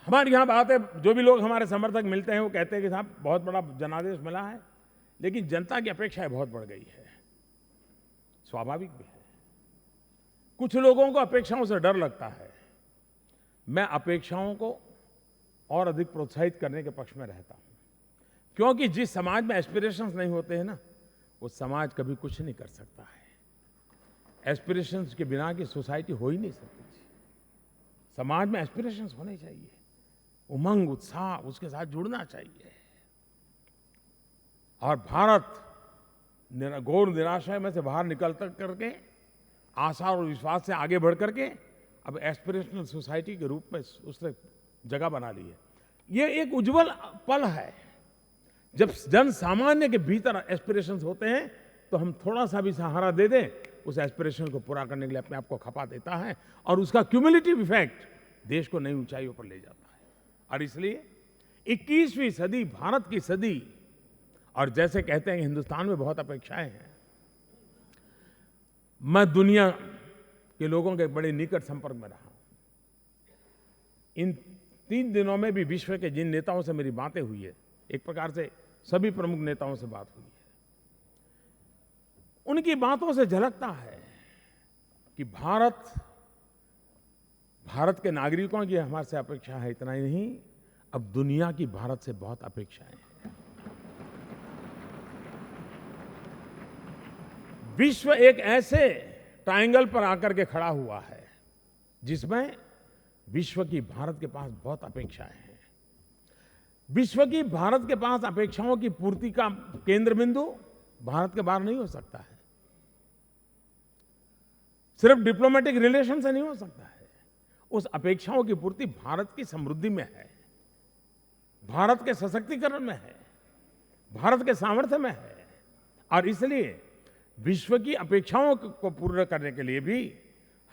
हमारे यहां बात है, जो भी लोग हमारे समर्थक मिलते हैं वो कहते हैं कि साहब बहुत बड़ा जनादेश मिला है, लेकिन जनता की अपेक्षाएं बहुत बढ़ गई है। स्वाभाविक भी है, कुछ लोगों को अपेक्षाओं से डर लगता है। मैं अपेक्षाओं को और अधिक प्रोत्साहित करने के पक्ष में रहता हूं, क्योंकि जिस समाज में एस्पिरेशंस नहीं होते हैं ना, वो समाज कभी कुछ नहीं कर सकता है। एस्पिरेशंस के बिना की सोसाइटी हो ही नहीं सकती। समाज में एस्पिरेशंस होने चाहिए, उमंग उत्साह उसके साथ जुड़ना चाहिए। और भारत घोर निराशा में से बाहर निकल करके आशा और विश्वास से आगे बढ़ करके अब एस्पिरेशनल सोसाइटी के रूप में उसने जगह बना ली है। ये एक उज्जवल पल है जब जन सामान्य के भीतर एस्पिरेशंस होते हैं तो हम थोड़ा सा भी सहारा दे दें, उस एस्पिरेशन को पूरा करने के लिए अपने आप को खपा देता है और उसका क्यूमुलेटिव इफेक्ट देश को नई ऊंचाइयों पर ले जाता है। और इसलिए 21वीं सदी भारत की सदी, और जैसे कहते हैं हिंदुस्तान में बहुत अपेक्षाएं हैं, मैं दुनिया के लोगों के बड़े निकट संपर्क में रहा हूं। इन 3 दिनों में भी विश्व के जिन नेताओं से मेरी बातें हुई है, एक प्रकार से सभी प्रमुख नेताओं से बात हुई है, उनकी बातों से झलकता है कि भारत के नागरिकों की हमारे से अपेक्षा है। इतना ही नहीं, अब दुनिया की भारत से बहुत अपेक्षाएं हैं। विश्व एक ऐसे ट्रायंगल पर आकर के खड़ा हुआ है जिसमें विश्व की भारत के पास बहुत अपेक्षाएं हैं। विश्व की भारत के पास अपेक्षाओं की पूर्ति का केंद्र बिंदु भारत के बाहर नहीं हो सकता है, सिर्फ डिप्लोमेटिक रिलेशन से नहीं हो सकता है। उस अपेक्षाओं की पूर्ति भारत की समृद्धि में है, भारत के सशक्तिकरण में है, भारत के सामर्थ्य में है। और इसलिए विश्व की अपेक्षाओं को पूर्ण करने के लिए भी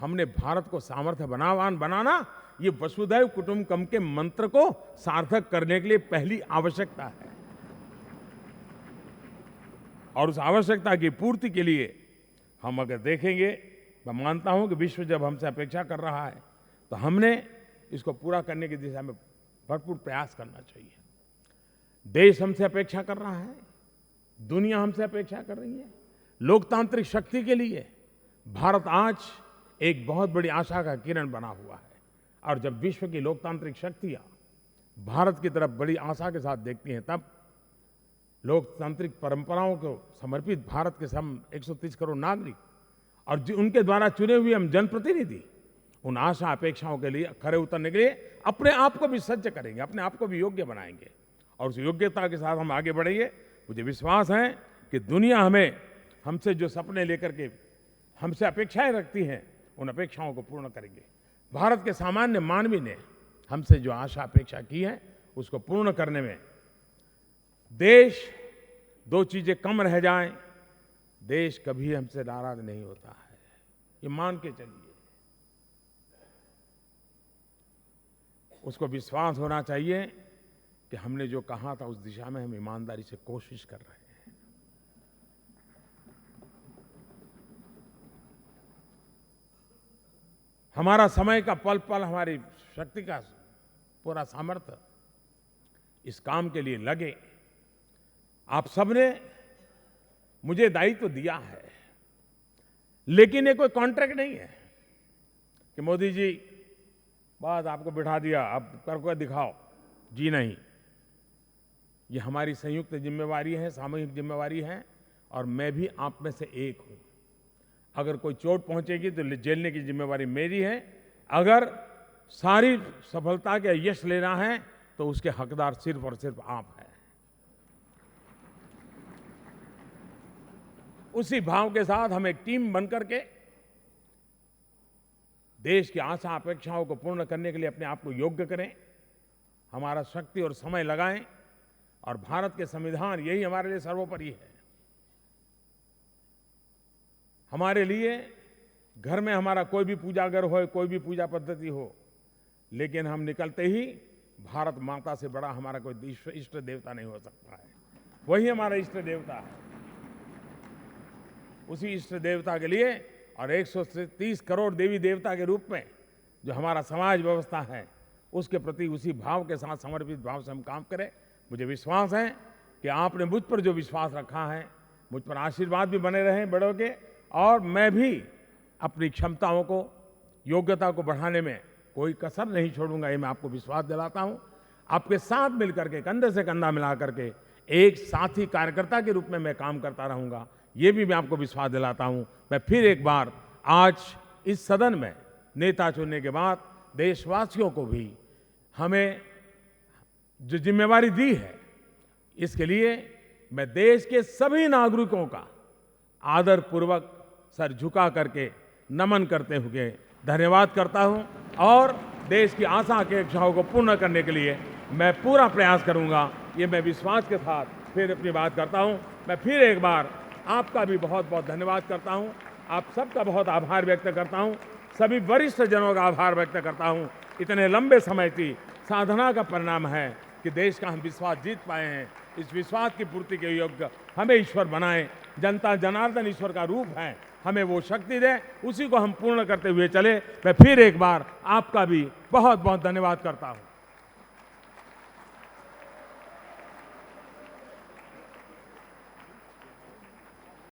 हमने भारत को सामर्थ्य बनाना, ये वसुधैव कुटुंबकम के मंत्र को सार्थक करने के लिए पहली आवश्यकता है। और उस आवश्यकता की पूर्ति के लिए हम अगर देखेंगे, मैं मानता हूं कि विश्व जब हमसे अपेक्षा कर रहा है तो हमने इसको पूरा करने की दिशा में भरपूर प्रयास करना चाहिए। देश हमसे अपेक्षा कर रहा है, दुनिया हमसे अपेक्षा कर रही है। लोकतांत्रिक शक्ति के लिए भारत आज एक बहुत बड़ी आशा का किरण बना हुआ है। और जब विश्व की लोकतांत्रिक शक्तियां भारत की तरफ बड़ी आशा के साथ देखती हैं, तब लोकतांत्रिक परंपराओं को समर्पित भारत के सम 130 करोड़ नागरिक और उनके द्वारा चुने हुए हम जनप्रतिनिधि उन आशा अपेक्षाओं के लिए खरे उतरने के लिए अपने आप को भी सज्ज करेंगे, अपने आप को भी योग्य बनाएंगे और उस योग्यता के साथ हम आगे बढ़ेंगे। मुझे विश्वास है कि दुनिया हमसे जो सपने लेकर के हमसे अपेक्षाएं रखती हैं, उन अपेक्षाओं को पूर्ण करेंगे। भारत के सामान्य मानवी ने हमसे जो आशा अपेक्षा की है, उसको पूर्ण करने में देश 2 चीजें कम रह जाएं, देश कभी हमसे नाराज नहीं होता है, ये मान के चलिए। उसको विश्वास होना चाहिए कि हमने जो कहा था उस दिशा में हम ईमानदारी से कोशिश कर रहे हैं। हमारा समय का पल पल, हमारी शक्ति का पूरा सामर्थ्य इस काम के लिए लगे। आप सबने मुझे दायित्व दिया है, लेकिन ये कोई कॉन्ट्रैक्ट नहीं है कि मोदी जी बस आपको बिठा दिया, अब करके दिखाओ। जी नहीं, ये हमारी संयुक्त जिम्मेवारी है, सामूहिक जिम्मेवारी है और मैं भी आप में से एक हूं। अगर कोई चोट पहुंचेगी तो झेलने की जिम्मेवारी मेरी है, अगर सारी सफलता का यश लेना है तो उसके हकदार सिर्फ और सिर्फ आप हैं। उसी भाव के साथ हम एक टीम बनकर के देश की आशा अपेक्षाओं को पूर्ण करने के लिए अपने आप को योग्य करें, हमारा शक्ति और समय लगाएं और भारत के संविधान यही हमारे लिए सर्वोपरि है। हमारे लिए घर में हमारा कोई भी पूजाघर हो, कोई भी पूजा पद्धति हो, लेकिन हम निकलते ही भारत माता से बड़ा हमारा कोई इष्ट देवता नहीं हो सकता है। वही हमारा इष्ट देवता है। उसी इष्ट देवता के लिए और 130 करोड़ देवी देवता के रूप में जो हमारा समाज व्यवस्था है, उसके प्रति उसी भाव के साथ, समर्पित भाव से हम काम करें। मुझे विश्वास है कि आपने मुझ पर जो विश्वास रखा है, मुझ पर आशीर्वाद भी बने रहे बड़ों के, और मैं भी अपनी क्षमताओं को, योग्यता को बढ़ाने में कोई कसर नहीं छोड़ूंगा। ये मैं आपको विश्वास दिलाता हूं। आपके साथ मिलकर के, कंधे से कंधा मिला करके एक साथी कार्यकर्ता के रूप में मैं काम करता रहूंगा, ये भी मैं आपको विश्वास दिलाता हूं। मैं फिर एक बार आज इस सदन में नेता चुनने के बाद देशवासियों को भी हमें जो जिम्मेवारी दी है, इसके लिए मैं देश के सभी नागरिकों का आदरपूर्वक सर झुका करके नमन करते हुए धन्यवाद करता हूं और देश की आशा आकांक्षाओं को पूर्ण करने के लिए मैं पूरा प्रयास करूंगा। ये मैं विश्वास के साथ फिर अपनी बात करता हूं। मैं फिर एक बार आपका भी बहुत बहुत धन्यवाद करता हूं, आप सबका बहुत आभार व्यक्त करता हूं, सभी वरिष्ठ जनों का आभार व्यक्त करता हूं। इतने लंबे समय की साधना का परिणाम है कि देश का हम विश्वास जीत पाए हैं। इस विश्वास की पूर्ति के योग्य हमें ईश्वर बनाएं। जनता जनार्दन ईश्वर का रूप है, हमें वो शक्ति दे, उसी को हम पूर्ण करते हुए चले। मैं फिर एक बार आपका भी बहुत बहुत धन्यवाद करता हूं।